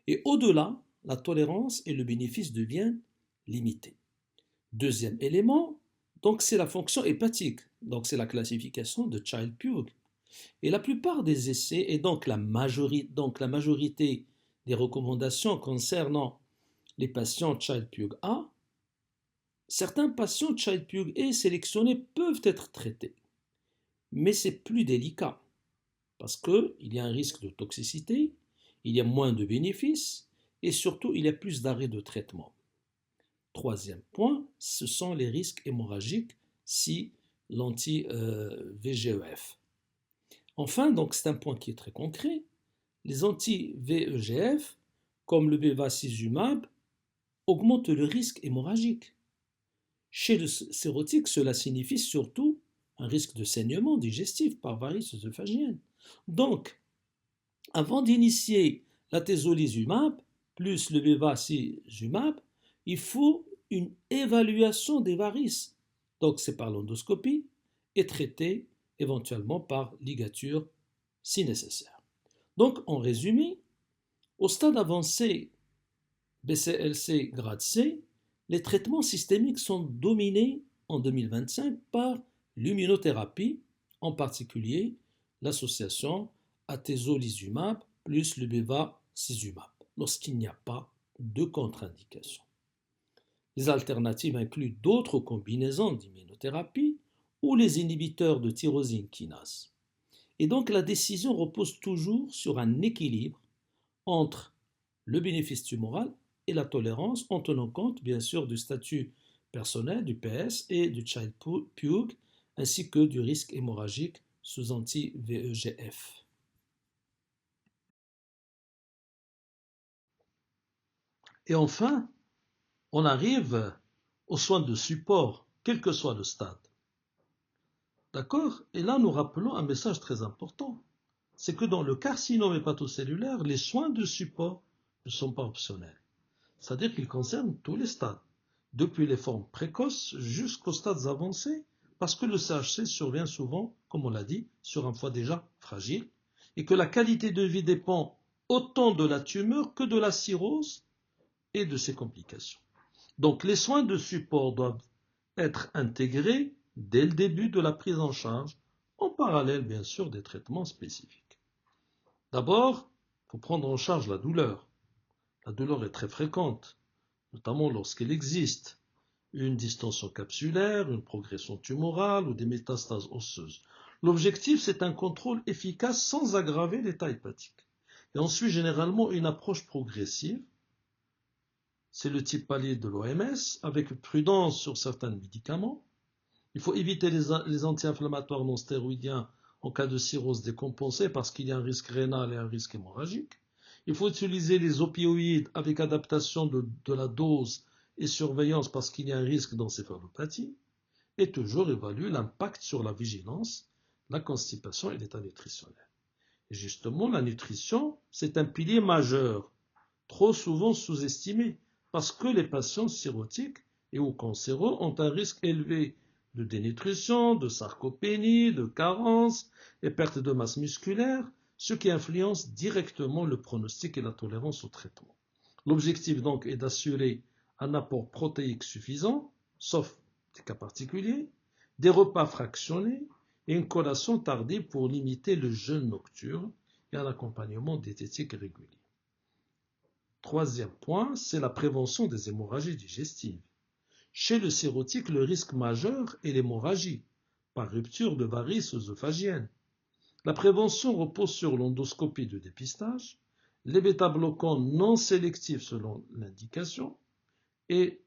Et au-delà, la tolérance et le bénéfice deviennent limités. Deuxième élément, donc c'est la fonction hépatique, donc c'est la classification de Child-Pugh. Et la plupart des essais, et donc la majorité des recommandations concernant les patients Child-Pugh A, certains patients Child-Pugh A sélectionnés peuvent être traités. Mais c'est plus délicat, parce qu'il y a un risque de toxicité, il y a moins de bénéfices, et surtout il y a plus d'arrêts de traitement. Troisième point, ce sont les risques hémorragiques si l'anti-VEGF. Enfin, donc c'est un point qui est très concret, les anti-VEGF, comme le bevacizumab, augmentent le risque hémorragique. Chez le sérotique, cela signifie surtout un risque de saignement digestif par varices œsophagiennes. Donc, avant d'initier la tezolizumab plus le bevacizumab, il faut une évaluation des varices. Donc, c'est par l'endoscopie et traité éventuellement par ligature si nécessaire. Donc, en résumé, au stade avancé BCLC grade C, les traitements systémiques sont dominés en 2025 par l'immunothérapie, en particulier l'association atezolizumab plus le bevacizumab, lorsqu'il n'y a pas de contre-indication. Les alternatives incluent d'autres combinaisons d'immunothérapie ou les inhibiteurs de tyrosine kinase. Et donc la décision repose toujours sur un équilibre entre le bénéfice tumoral et la tolérance, en tenant compte bien sûr du statut personnel du PS et du child PUG, ainsi que du risque hémorragique sous anti-VEGF. Et enfin, on arrive aux soins de support, quel que soit le stade. D'accord? Et là, nous rappelons un message très important. C'est que dans le carcinome hépatocellulaire, les soins de support ne sont pas optionnels. C'est-à-dire qu'ils concernent tous les stades, depuis les formes précoces jusqu'aux stades avancés, parce que le CHC survient souvent, comme on l'a dit, sur un foie déjà fragile, et que la qualité de vie dépend autant de la tumeur que de la cirrhose et de ses complications. Donc les soins de support doivent être intégrés dès le début de la prise en charge, en parallèle bien sûr des traitements spécifiques. D'abord, il faut prendre en charge la douleur. La douleur est très fréquente, notamment lorsqu'elle existe une distension capsulaire, une progression tumorale ou des métastases osseuses. L'objectif, c'est un contrôle efficace sans aggraver l'état hépatique. Et on suit généralement une approche progressive. C'est le type palier de l'OMS, avec prudence sur certains médicaments. Il faut éviter les anti-inflammatoires non stéroïdiens en cas de cirrhose décompensée parce qu'il y a un risque rénal et un risque hémorragique. Il faut utiliser les opioïdes avec adaptation de la dose et surveillance parce qu'il y a un risque d'encéphalopathie. Et toujours évaluer l'impact sur la vigilance, la constipation et l'état nutritionnel. Et justement, la nutrition, c'est un pilier majeur, trop souvent sous-estimé, parce que les patients cirrhotiques et ou cancéreux ont un risque élevé de dénutrition, de sarcopénie, de carence et perte de masse musculaire, ce qui influence directement le pronostic et la tolérance au traitement. L'objectif donc est d'assurer un apport protéique suffisant, sauf des cas particuliers, des repas fractionnés et une collation tardive pour limiter le jeûne nocturne et un accompagnement diététique régulier. Troisième point, c'est la prévention des hémorragies digestives. Chez le cirrhotique, le risque majeur est l'hémorragie, par rupture de varices œsophagiennes. La prévention repose sur l'endoscopie de dépistage, les bêta-bloquants non sélectifs selon l'indication et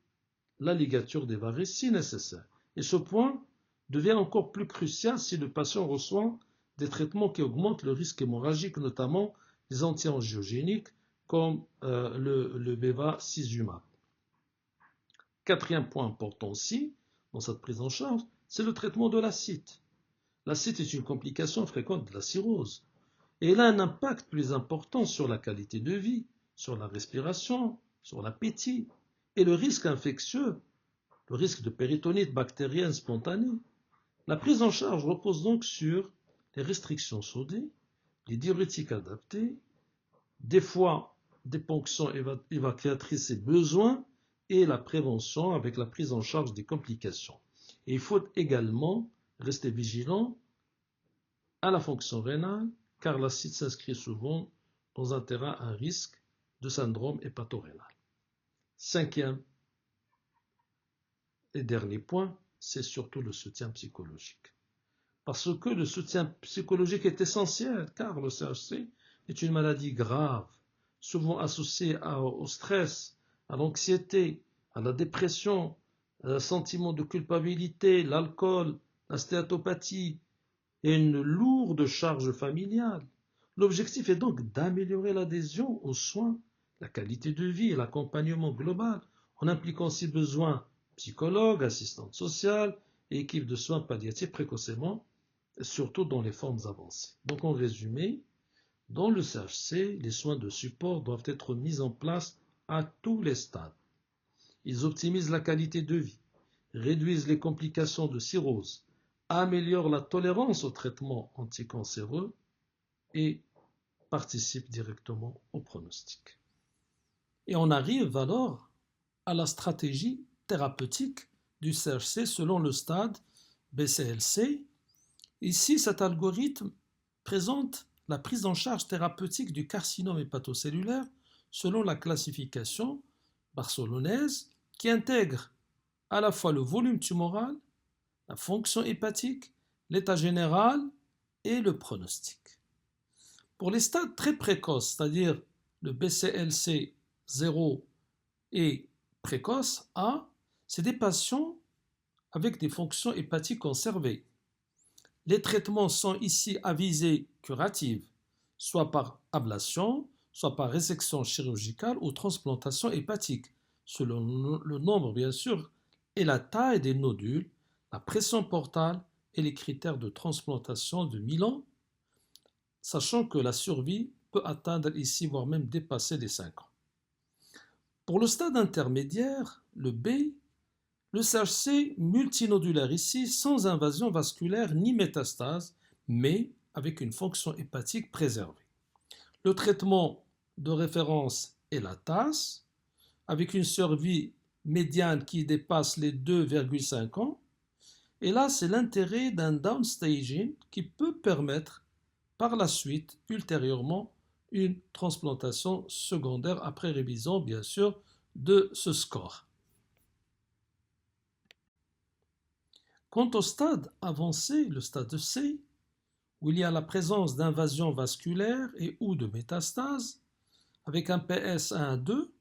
la ligature des varices si nécessaire. Et ce point devient encore plus crucial si le patient reçoit des traitements qui augmentent le risque hémorragique, notamment les anti-angiogéniques comme le bevacizumab. Quatrième point important aussi, dans cette prise en charge, c'est le traitement de l'acite. L'acite est une complication fréquente de la cirrhose. Et elle a un impact plus important sur la qualité de vie, sur la respiration, sur l'appétit et le risque infectieux, le risque de péritonite bactérienne spontanée. La prise en charge repose donc sur les restrictions sodées, les diurétiques adaptés, des fois des ponctions évacuatrices si besoin, et la prévention avec la prise en charge des complications. Et il faut également rester vigilant à la fonction rénale, car l'acide s'inscrit souvent dans un terrain à risque de syndrome hépatorénal. Cinquième et dernier point, c'est surtout le soutien psychologique. Parce que le soutien psychologique est essentiel, car le CHC est une maladie grave, souvent associée au stress, à l'anxiété, à la dépression, un sentiment de culpabilité, l'alcool, la stéatopathie et une lourde charge familiale. L'objectif est donc d'améliorer l'adhésion aux soins, la qualité de vie et l'accompagnement global, en impliquant si besoin psychologue, assistante sociale et équipe de soins palliatifs précocement, surtout dans les formes avancées. Donc en résumé, dans le CHC, les soins de support doivent être mis en place à tous les stades. Ils optimisent la qualité de vie, réduisent les complications de cirrhose, améliorent la tolérance au traitement anticancéreux et participent directement au pronostic. Et on arrive alors à la stratégie thérapeutique du CHC selon le stade BCLC. Ici, cet algorithme présente la prise en charge thérapeutique du carcinome hépatocellulaire selon la classification barcelonaise qui intègre à la fois le volume tumoral, la fonction hépatique, l'état général et le pronostic. Pour les stades très précoces, c'est-à-dire le BCLC 0 et précoce A, c'est des patients avec des fonctions hépatiques conservées. Les traitements sont ici à visée curative, soit par ablation, soit par résection chirurgicale ou transplantation hépatique, selon le nombre bien sûr et la taille des nodules, la pression portale et les critères de transplantation de Milan, sachant que la survie peut atteindre ici, voire même dépasser les 5 ans. Pour le stade intermédiaire, le B, le CHC multinodulaire ici, sans invasion vasculaire ni métastase, mais avec une fonction hépatique préservée. Le traitement de référence est la TAS, avec une survie médiane qui dépasse les 2,5 ans. Et là, c'est l'intérêt d'un downstaging qui peut permettre par la suite, ultérieurement, une transplantation secondaire après révision, bien sûr, de ce score. Quant au stade avancé, le stade C, où il y a la présence d'invasion vasculaire et ou de métastase, avec un PS 1 à 2,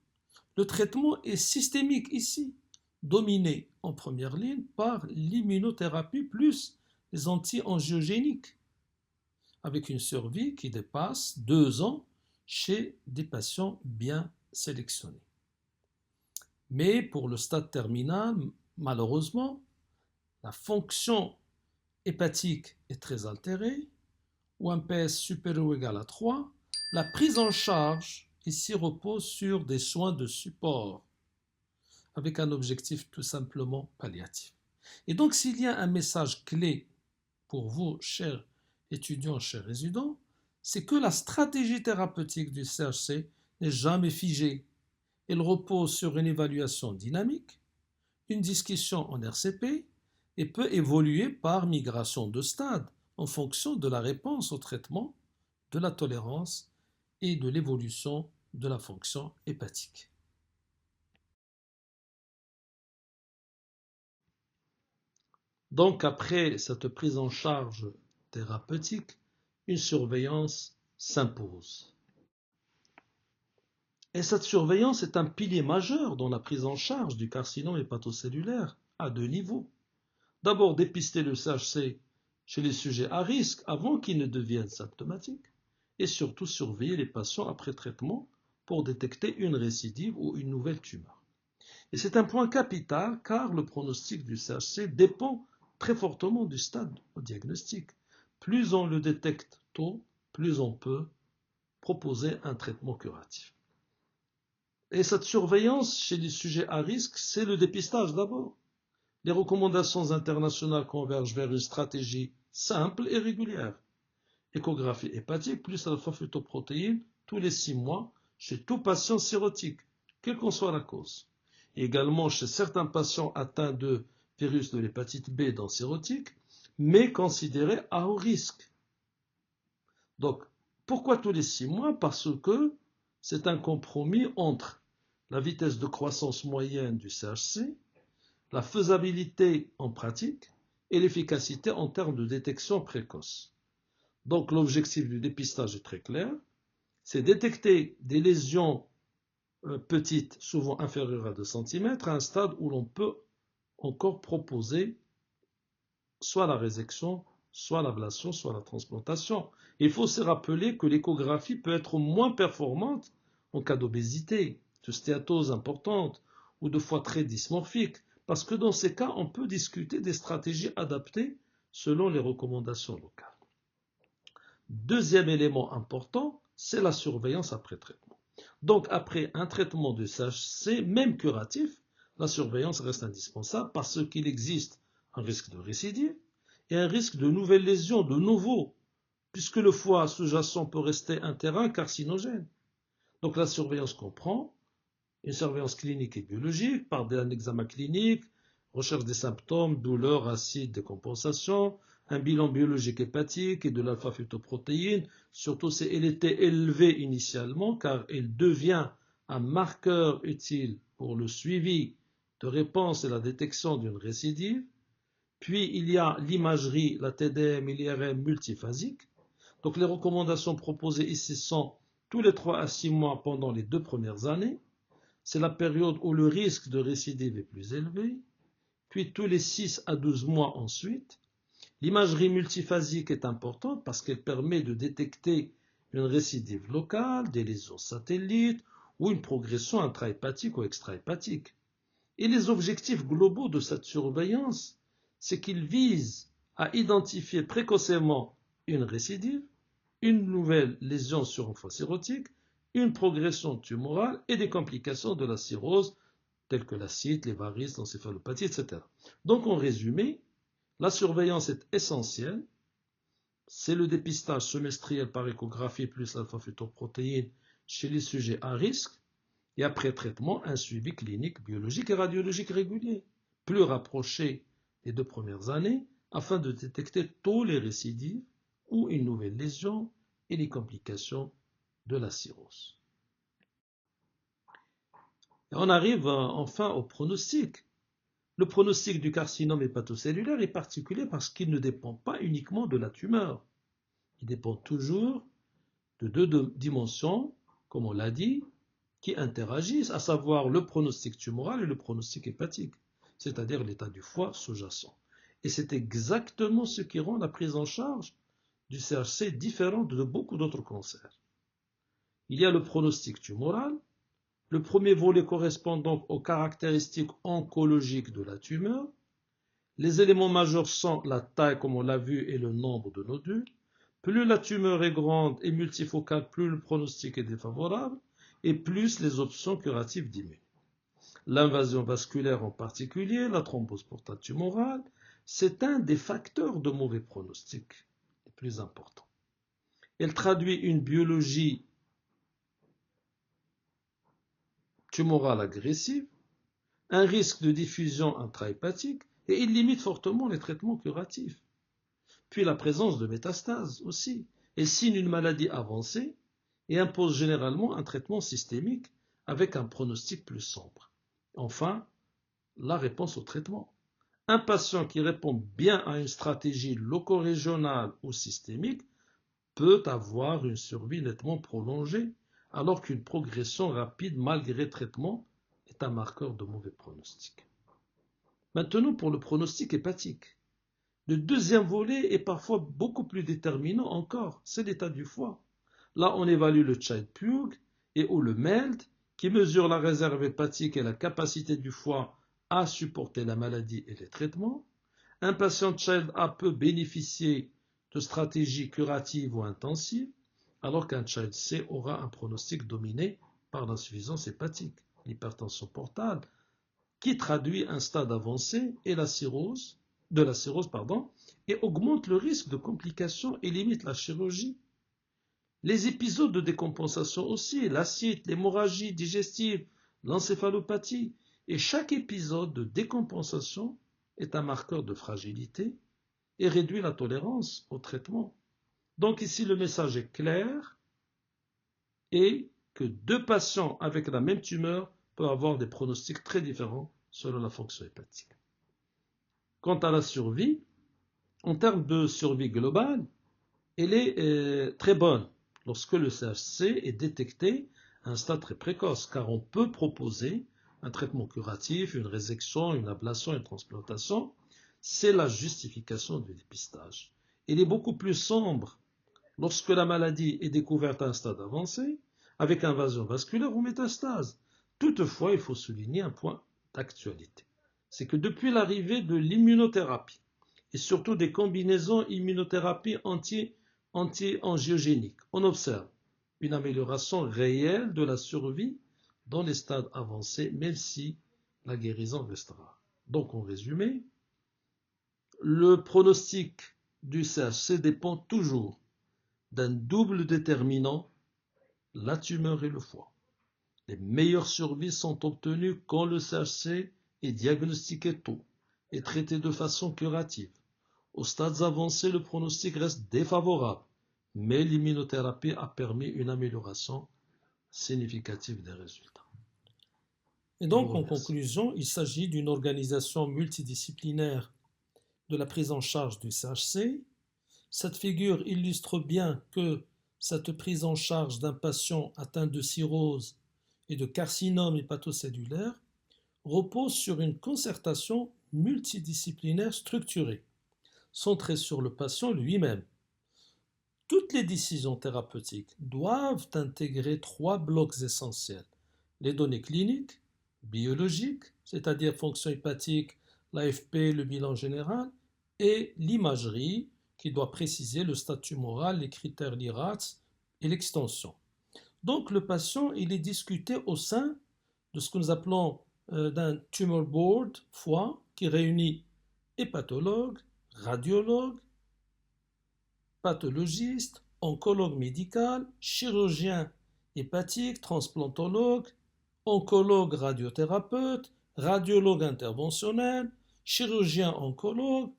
le traitement est systémique ici, dominé en première ligne par l'immunothérapie plus les anti-angiogéniques, avec une survie qui dépasse 2 ans chez des patients bien sélectionnés. Mais pour le stade terminal, malheureusement, la fonction hépatique est très altérée, ou un PS supérieur ou égal à 3, la prise en charge ici repose sur des soins de support, avec un objectif tout simplement palliatif. Et donc s'il y a un message clé pour vous, chers étudiants, chers résidents, c'est que la stratégie thérapeutique du CHC n'est jamais figée. Elle repose sur une évaluation dynamique, une discussion en RCP et peut évoluer par migration de stade en fonction de la réponse au traitement, de la tolérance et de l'évolution de la fonction hépatique. Donc après cette prise en charge thérapeutique, une surveillance s'impose. Et cette surveillance est un pilier majeur dans la prise en charge du carcinome hépatocellulaire à 2 niveaux. D'abord, dépister le CHC chez les sujets à risque avant qu'ils ne deviennent symptomatiques et surtout surveiller les patients après traitement pour détecter une récidive ou une nouvelle tumeur. Et c'est un point capital car le pronostic du CHC dépend très fortement du stade au diagnostic. Plus on le détecte tôt, plus on peut proposer un traitement curatif. Et cette surveillance chez les sujets à risque, c'est le dépistage d'abord. Les recommandations internationales convergent vers une stratégie simple et régulière. Échographie hépatique plus alpha-fetoprotéine tous les 6 mois chez tout patient cirrhotique, quelle qu'en soit la cause. Et également chez certains patients atteints de virus de l'hépatite B dans cirrhotique, mais considérés à haut risque. Donc, pourquoi tous les 6 mois? Parce que c'est un compromis entre la vitesse de croissance moyenne du CHC, la faisabilité en pratique et l'efficacité en termes de détection précoce. Donc l'objectif du dépistage est très clair, c'est détecter des lésions petites, souvent inférieures à 2 cm, à un stade où l'on peut encore proposer soit la résection, soit l'ablation, soit la transplantation. Il faut se rappeler que l'échographie peut être moins performante en cas d'obésité, de stéatose importante ou de foie très dysmorphique, parce que dans ces cas, on peut discuter des stratégies adaptées selon les recommandations locales. Deuxième élément important, c'est la surveillance après traitement. Donc après un traitement de CHC, même curatif, la surveillance reste indispensable parce qu'il existe un risque de récidive et un risque de nouvelles lésions, de nouveau, puisque le foie sous-jacent peut rester un terrain carcinogène. Donc la surveillance comprend une surveillance clinique et biologique par un examen clinique, recherche des symptômes, douleurs, acides, décompensation, un bilan biologique hépatique et de l'alpha-fetoprotéine, surtout si elle était élevée initialement, car elle devient un marqueur utile pour le suivi de réponse et la détection d'une récidive. Puis il y a l'imagerie, la TDM et l'IRM multiphasique. Donc les recommandations proposées ici sont tous les 3 à 6 mois pendant les 2 premières années. C'est la période où le risque de récidive est plus élevé. Puis tous les 6 à 12 mois ensuite. L'imagerie multiphasique est importante parce qu'elle permet de détecter une récidive locale, des lésions satellites ou une progression intrahépatique ou extrahépatique. Et les objectifs globaux de cette surveillance, c'est qu'ils visent à identifier précocement une récidive, une nouvelle lésion sur un foie cirrhotique, une progression tumorale et des complications de la cirrhose, telles que l'acide, les varices, l'encéphalopathie, etc. Donc en résumé, la surveillance est essentielle. C'est le dépistage semestriel par échographie plus l'alpha-fetoprotéine chez les sujets à risque. Et après traitement, un suivi clinique, biologique et radiologique régulier, plus rapproché des 2 premières années, afin de détecter tous les récidives ou une nouvelle lésion et les complications de la cirrhose. Et on arrive enfin au pronostic. Le pronostic du carcinome hépatocellulaire est particulier parce qu'il ne dépend pas uniquement de la tumeur. Il dépend toujours de 2 dimensions, comme on l'a dit, qui interagissent, à savoir le pronostic tumoral et le pronostic hépatique, c'est-à-dire l'état du foie sous-jacent. Et c'est exactement ce qui rend la prise en charge du CHC différente de beaucoup d'autres cancers. Il y a le pronostic tumoral. Le premier volet correspond donc aux caractéristiques oncologiques de la tumeur. Les éléments majeurs sont la taille, comme on l'a vu, et le nombre de nodules. Plus la tumeur est grande et multifocale, plus le pronostic est défavorable, et plus les options curatives diminuent. L'invasion vasculaire en particulier, la thrombose portale tumorale, c'est un des facteurs de mauvais pronostic les plus importants. Elle traduit une biologie tumorale agressive, un risque de diffusion intrahépatique, et il limite fortement les traitements curatifs. Puis la présence de métastases aussi. Elle signe une maladie avancée et impose généralement un traitement systémique avec un pronostic plus sombre. Enfin, la réponse au traitement. Un patient qui répond bien à une stratégie loco-régionale ou systémique peut avoir une survie nettement prolongée, alors qu'une progression rapide malgré traitement est un marqueur de mauvais pronostic. Maintenant, pour le pronostic hépatique. Le deuxième volet est parfois beaucoup plus déterminant encore, c'est l'état du foie. Là, on évalue le Child-Pugh ou le MELD, qui mesure la réserve hépatique et la capacité du foie à supporter la maladie et les traitements. Un patient Child-A peut bénéficier de stratégies curatives ou intensives, alors qu'un Child-C aura un pronostic dominé par l'insuffisance hépatique, l'hypertension portale, qui traduit un stade avancé et la cirrhose, et augmente le risque de complications et limite la chirurgie. Les épisodes de décompensation aussi, l'acide, l'hémorragie digestive, l'encéphalopathie, et chaque épisode de décompensation est un marqueur de fragilité et réduit la tolérance au traitement. Donc ici le message est clair et que 2 patients avec la même tumeur peuvent avoir des pronostics très différents selon la fonction hépatique. Quant à la survie, en termes de survie globale, elle est très bonne lorsque le CHC est détecté à un stade très précoce, car on peut proposer un traitement curatif, une résection, une ablation, une transplantation. C'est la justification du dépistage. Elle est beaucoup plus sombre lorsque la maladie est découverte à un stade avancé, avec invasion vasculaire ou métastase. Toutefois, il faut souligner un point d'actualité. c'est que depuis l'arrivée de l'immunothérapie, et surtout des combinaisons immunothérapie anti-angiogéniques, on observe une amélioration réelle de la survie dans les stades avancés, même si la guérison restera. Donc, en résumé, le pronostic du CHC dépend toujours d'un double déterminant, la tumeur et le foie. Les meilleures survies sont obtenues quand le CHC est diagnostiqué tôt et traité de façon curative. Aux stades avancés, le pronostic reste défavorable, mais l'immunothérapie a permis une amélioration significative des résultats. Et donc, en conclusion, il s'agit d'une organisation multidisciplinaire de la prise en charge du CHC. Cette figure illustre bien que cette prise en charge d'un patient atteint de cirrhose et de carcinome hépatocellulaire repose sur une concertation multidisciplinaire structurée, centrée sur le patient lui-même. Toutes les décisions thérapeutiques doivent intégrer 3 blocs essentiels: les données cliniques, biologiques, c'est-à-dire fonction hépatique, l'AFP, le bilan général, et l'imagerie, qui doit préciser le stade tumoral, les critères LIRATS et l'extension. Donc le patient, il est discuté au sein de ce que nous appelons d'un tumor board foie qui réunit hépatologues, radiologues, pathologiste, oncologue médical, chirurgien hépatique, transplantologue, oncologue radiothérapeute, radiologue interventionnel, chirurgien oncologue,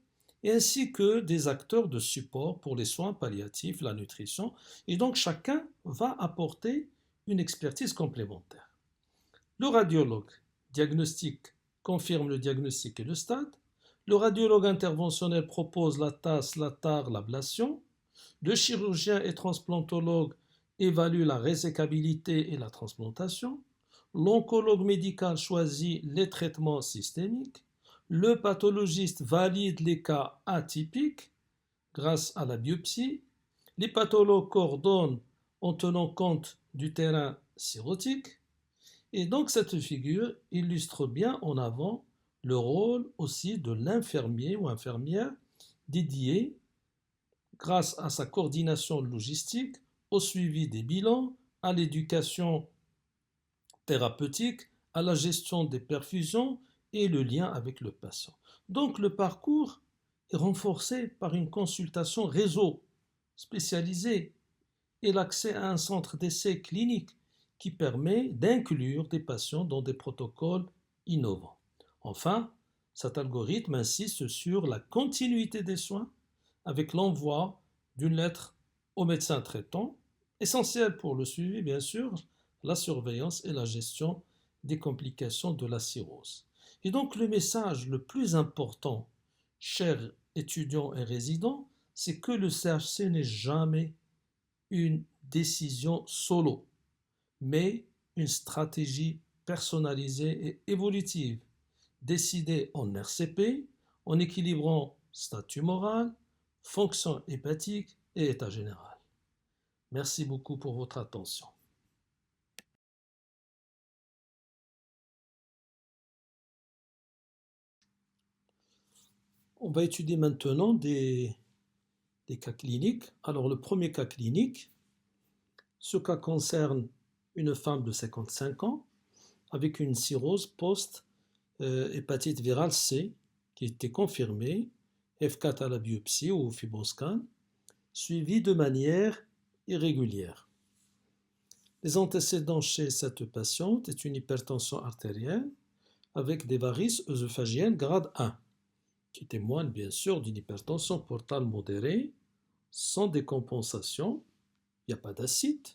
et ainsi que des acteurs de support pour les soins palliatifs, la nutrition. Et donc chacun va apporter une expertise complémentaire. Le radiologue diagnostique confirme le diagnostic et le stade. Le radiologue interventionnel propose la TAS, la TAR, l'ablation. Le chirurgien et transplantologue évalue la résécabilité et la transplantation. L'oncologue médical choisit les traitements systémiques. Le pathologiste valide les cas atypiques grâce à la biopsie. Les pathologues coordonnent en tenant compte du terrain cirrhotique. Et donc cette figure illustre bien en avant le rôle aussi de l'infirmier ou infirmière dédié grâce à sa coordination logistique, au suivi des bilans, à l'éducation thérapeutique, à la gestion des perfusions et le lien avec le patient. Donc le parcours est renforcé par une consultation réseau spécialisée et l'accès à un centre d'essai clinique qui permet d'inclure des patients dans des protocoles innovants. Enfin, cet algorithme insiste sur la continuité des soins avec l'envoi d'une lettre au médecin traitant, essentiel pour le suivi, bien sûr, la surveillance et la gestion des complications de la cirrhose. Et donc le message le plus important, chers étudiants et résidents, c'est que le CHC n'est jamais une décision solo, mais une stratégie personnalisée et évolutive, décidée en RCP, en équilibrant stade tumoral, fonction hépatique et état général. Merci beaucoup pour votre attention. On va étudier maintenant des cas cliniques. Alors le premier cas clinique, ce cas concerne une femme de 55 ans avec une cirrhose post-hépatite virale C qui était confirmée, F4 à la biopsie ou au fibroscan, suivie de manière irrégulière. Les antécédents chez cette patiente est une hypertension artérielle avec des varices œsophagiennes grade 1, qui témoignent bien sûr d'une hypertension portale modérée, sans décompensation, il n'y a pas d'acide.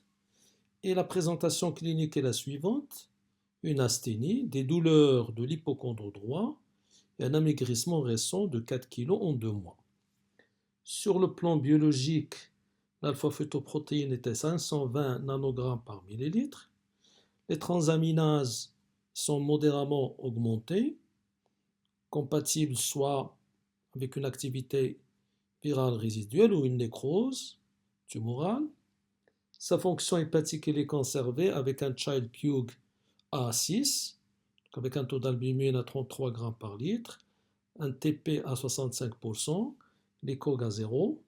Et la présentation clinique est la suivante: une asthénie, des douleurs de l'hypocondre droit et un amaigrissement récent de 4 kg en 2 mois. Sur le plan biologique, l'alpha-fetoprotéine était 520 nanogrammes par millilitre. Les transaminases sont modérément augmentées, compatibles soit avec une activité virale résiduelle ou une nécrose tumorale. Sa fonction hépatique est conservée avec un Child-Pugh A6, avec un taux d'albumine à 33 grammes par litre, un TP à 65%, l'écho à 0,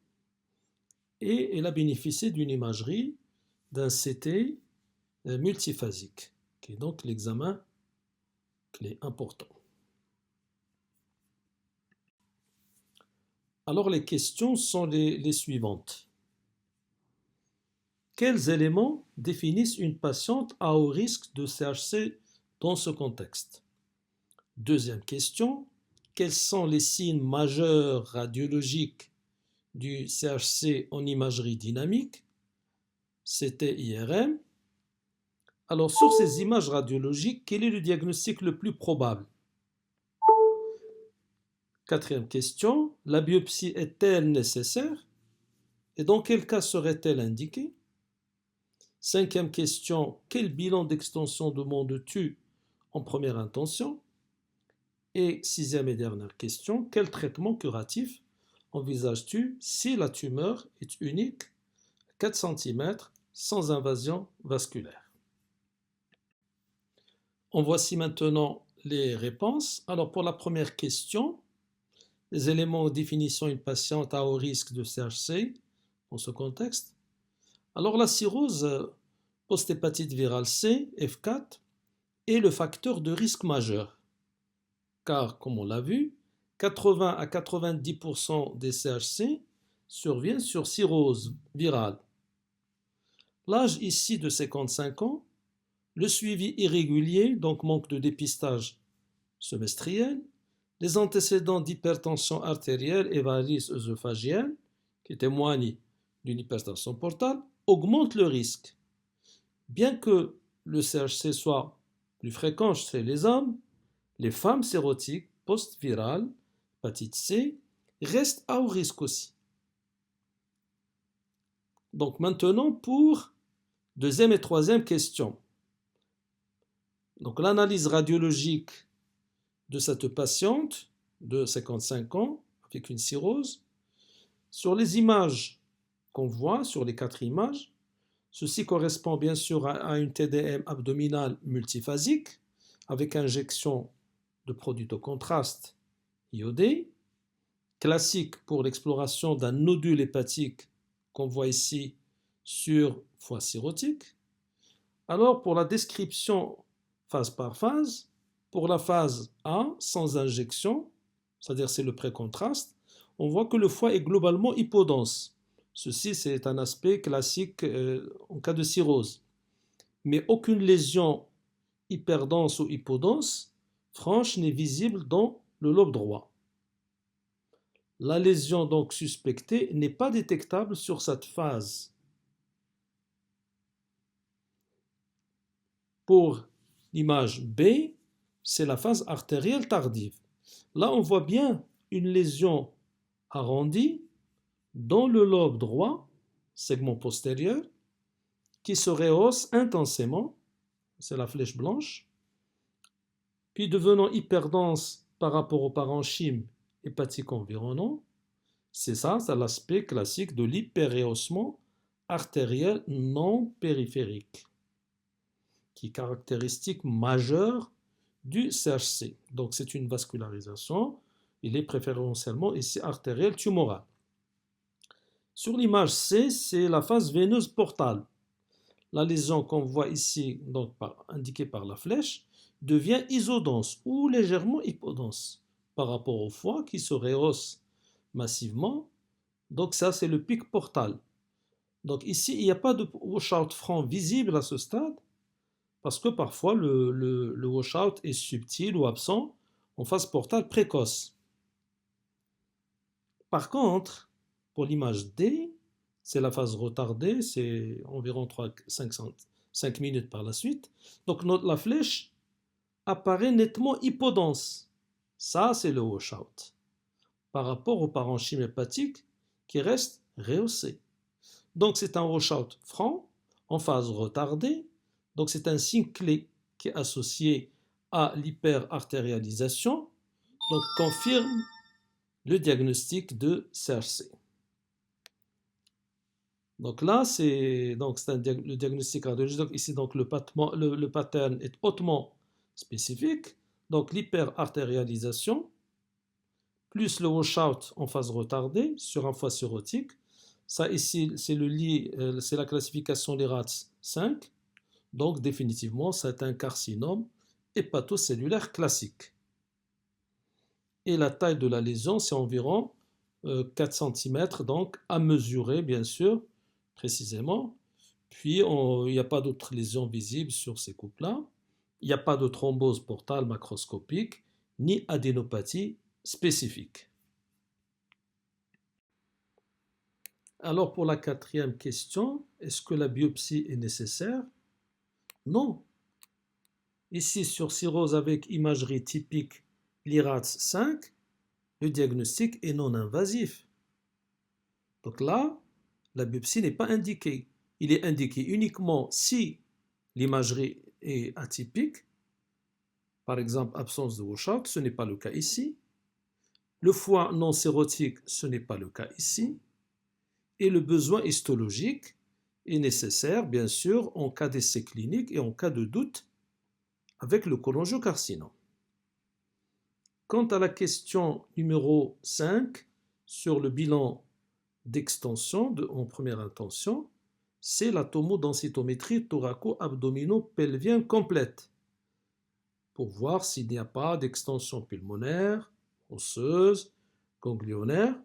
et elle a bénéficié d'une imagerie d'un CT multiphasique, qui est donc l'examen clé important. Alors les questions sont les suivantes. Quels éléments définissent une patiente à haut risque de CHC dans ce contexte? Deuxième question, quels sont les signes majeurs radiologiques du CHC en imagerie dynamique, CT-IRM? Alors sur ces images radiologiques, quel est le diagnostic le plus probable? Quatrième question, la biopsie est-elle nécessaire? Et dans quel cas serait-elle indiquée? Cinquième question, quel bilan d'extension demandes-tu en première intention? Et sixième et dernière question, quel traitement curatif envisages-tu si la tumeur est unique, 4 cm, sans invasion vasculaire? En voici maintenant les réponses. Alors pour la première question, les éléments définissant une patiente à haut risque de CHC dans ce contexte. Alors la cirrhose post-hépatite virale C, F4, est le facteur de risque majeur, car comme on l'a vu, 80 à 90% des CHC surviennent sur cirrhose virale. L'âge ici de 55 ans, le suivi irrégulier, donc manque de dépistage semestriel, les antécédents d'hypertension artérielle et varices œsophagiennes, qui témoignent d'une hypertension portale, augmentent le risque. Bien que le CHC soit plus fréquent chez les hommes, les femmes sérotiques post-virales, hépatite C, restent à haut risque aussi. Donc maintenant pour deuxième et troisième question. Donc l'analyse radiologique de cette patiente de 55 ans avec une cirrhose. Sur les images qu'on voit, sur les 4 images, ceci correspond bien sûr à une TDM abdominale multiphasique avec injection de produits de contraste iodé, classique pour l'exploration d'un nodule hépatique qu'on voit ici sur foie cirrhotique. Alors pour la description phase par phase, pour la phase A, sans injection, c'est-à-dire c'est le pré-contraste, on voit que le foie est globalement hypodense. Ceci, c'est un aspect classique en cas de cirrhose. Mais aucune lésion hyperdense ou hypodense franche n'est visible dans le lobe droit. La lésion donc suspectée n'est pas détectable sur cette phase. Pour l'image B, c'est la phase artérielle tardive. Là, on voit bien une lésion arrondie dans le lobe droit, segment postérieur, qui se rehausse intensément, c'est la flèche blanche, puis devenant hyperdense par rapport au parenchyme hépatique environnant. C'est ça, c'est l'aspect classique de l'hyperrehaussement artériel non périphérique, qui est caractéristique majeure du CHC. Donc c'est une vascularisation, il est préférentiellement ici artérielle tumorale. Sur l'image C, c'est la phase veineuse portale. La lésion qu'on voit ici, donc indiquée par la flèche, devient isodense ou légèrement hypodense par rapport au foie qui se rehausse massivement. Donc ça, c'est le pic portal. Donc ici, il n'y a pas de washout franc visible à ce stade, parce que parfois le washout est subtil ou absent en phase portale précoce. Par contre, pour l'image D, c'est la phase retardée, c'est environ 5 minutes par la suite. Donc la flèche apparaît nettement hypodense. Ça, c'est le washout. Par rapport au parenchyme hépatique qui reste rehaussé. Donc c'est un washout franc en phase retardée. Donc c'est un signe clé qui est associé à l'hyperartérialisation. Donc confirme le diagnostic de CHC. Donc là, c'est le diagnostic radiologique. Donc ici, donc, le pattern est hautement spécifique, donc l'hyperartérialisation, plus le washout en phase retardée sur un foie cirrhotique. Ça ici, c'est la classification LIRADS 5. Donc définitivement, c'est un carcinome hépatocellulaire classique. Et la taille de la lésion, c'est environ 4 cm, donc à mesurer bien sûr, précisément. Puis il n'y a pas d'autres lésions visibles sur ces coupes-là. Il n'y a pas de thrombose portale macroscopique, ni adénopathie spécifique. Alors pour la quatrième question, est-ce que la biopsie est nécessaire? Non. Ici sur cirrhose avec imagerie typique LIRADS 5, le diagnostic est non invasif. Donc là, la biopsie n'est pas indiquée. Il est indiqué uniquement si l'imagerie est atypique, par exemple absence de washout, ce n'est pas le cas ici. Le foie non cirrhotique, ce n'est pas le cas ici. Et le besoin histologique est nécessaire, bien sûr, en cas d'essai clinique et en cas de doute avec le cholangiocarcinome. Quant à la question numéro 5 sur le bilan d'extension en première intention, c'est la tomodensitométrie thoraco-abdominopelvienne complète pour voir s'il n'y a pas d'extension pulmonaire, osseuse, ganglionnaire.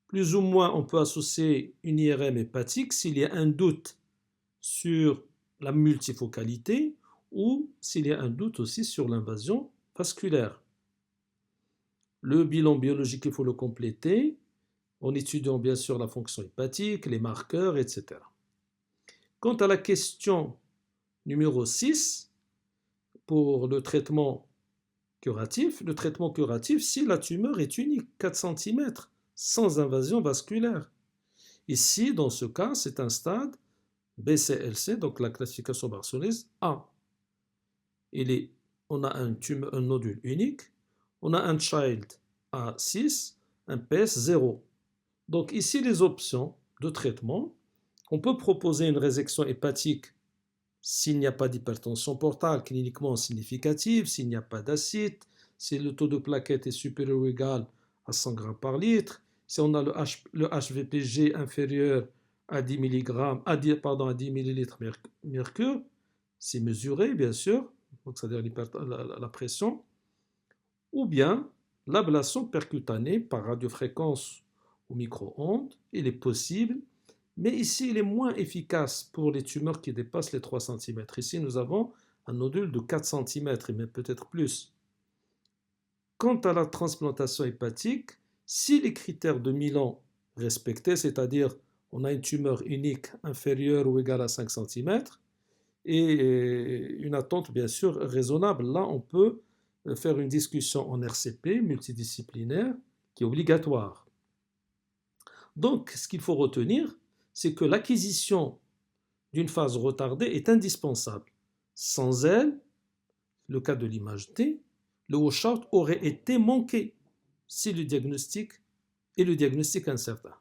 Plus ou moins, on peut associer une IRM hépatique s'il y a un doute sur la multifocalité ou s'il y a un doute aussi sur l'invasion vasculaire. Le bilan biologique, il faut le compléter en étudiant bien sûr la fonction hépatique, les marqueurs, etc. Quant à la question numéro 6, pour le traitement curatif, si la tumeur est unique, 4 cm, sans invasion vasculaire. Ici, dans ce cas, c'est un stade BCLC, donc la classification barsonnaise A. On a un nodule unique, on a un child A6, un PS 0. Donc ici, les options de traitement, on peut proposer une résection hépatique s'il n'y a pas d'hypertension portale cliniquement significative, s'il n'y a pas d'acide, si le taux de plaquettes est supérieur ou égal à 100 g par litre, si on a le HVPG inférieur à 10 mg, à 10 ml mercure, c'est mesuré bien sûr, donc c'est-à-dire la pression, ou bien l'ablation percutanée par radiofréquence ou micro-ondes, il est possible, mais ici il est moins efficace pour les tumeurs qui dépassent les 3 cm. Ici nous avons un nodule de 4 cm, et même peut-être plus. Quant à la transplantation hépatique, si les critères de Milan respectés, c'est-à-dire on a une tumeur unique inférieure ou égale à 5 cm, et une attente bien sûr raisonnable, là on peut faire une discussion en RCP multidisciplinaire qui est obligatoire. Donc ce qu'il faut retenir, c'est que l'acquisition d'une phase retardée est indispensable. Sans elle, le cas de l'image T, le washout aurait été manqué si le diagnostic est incertain.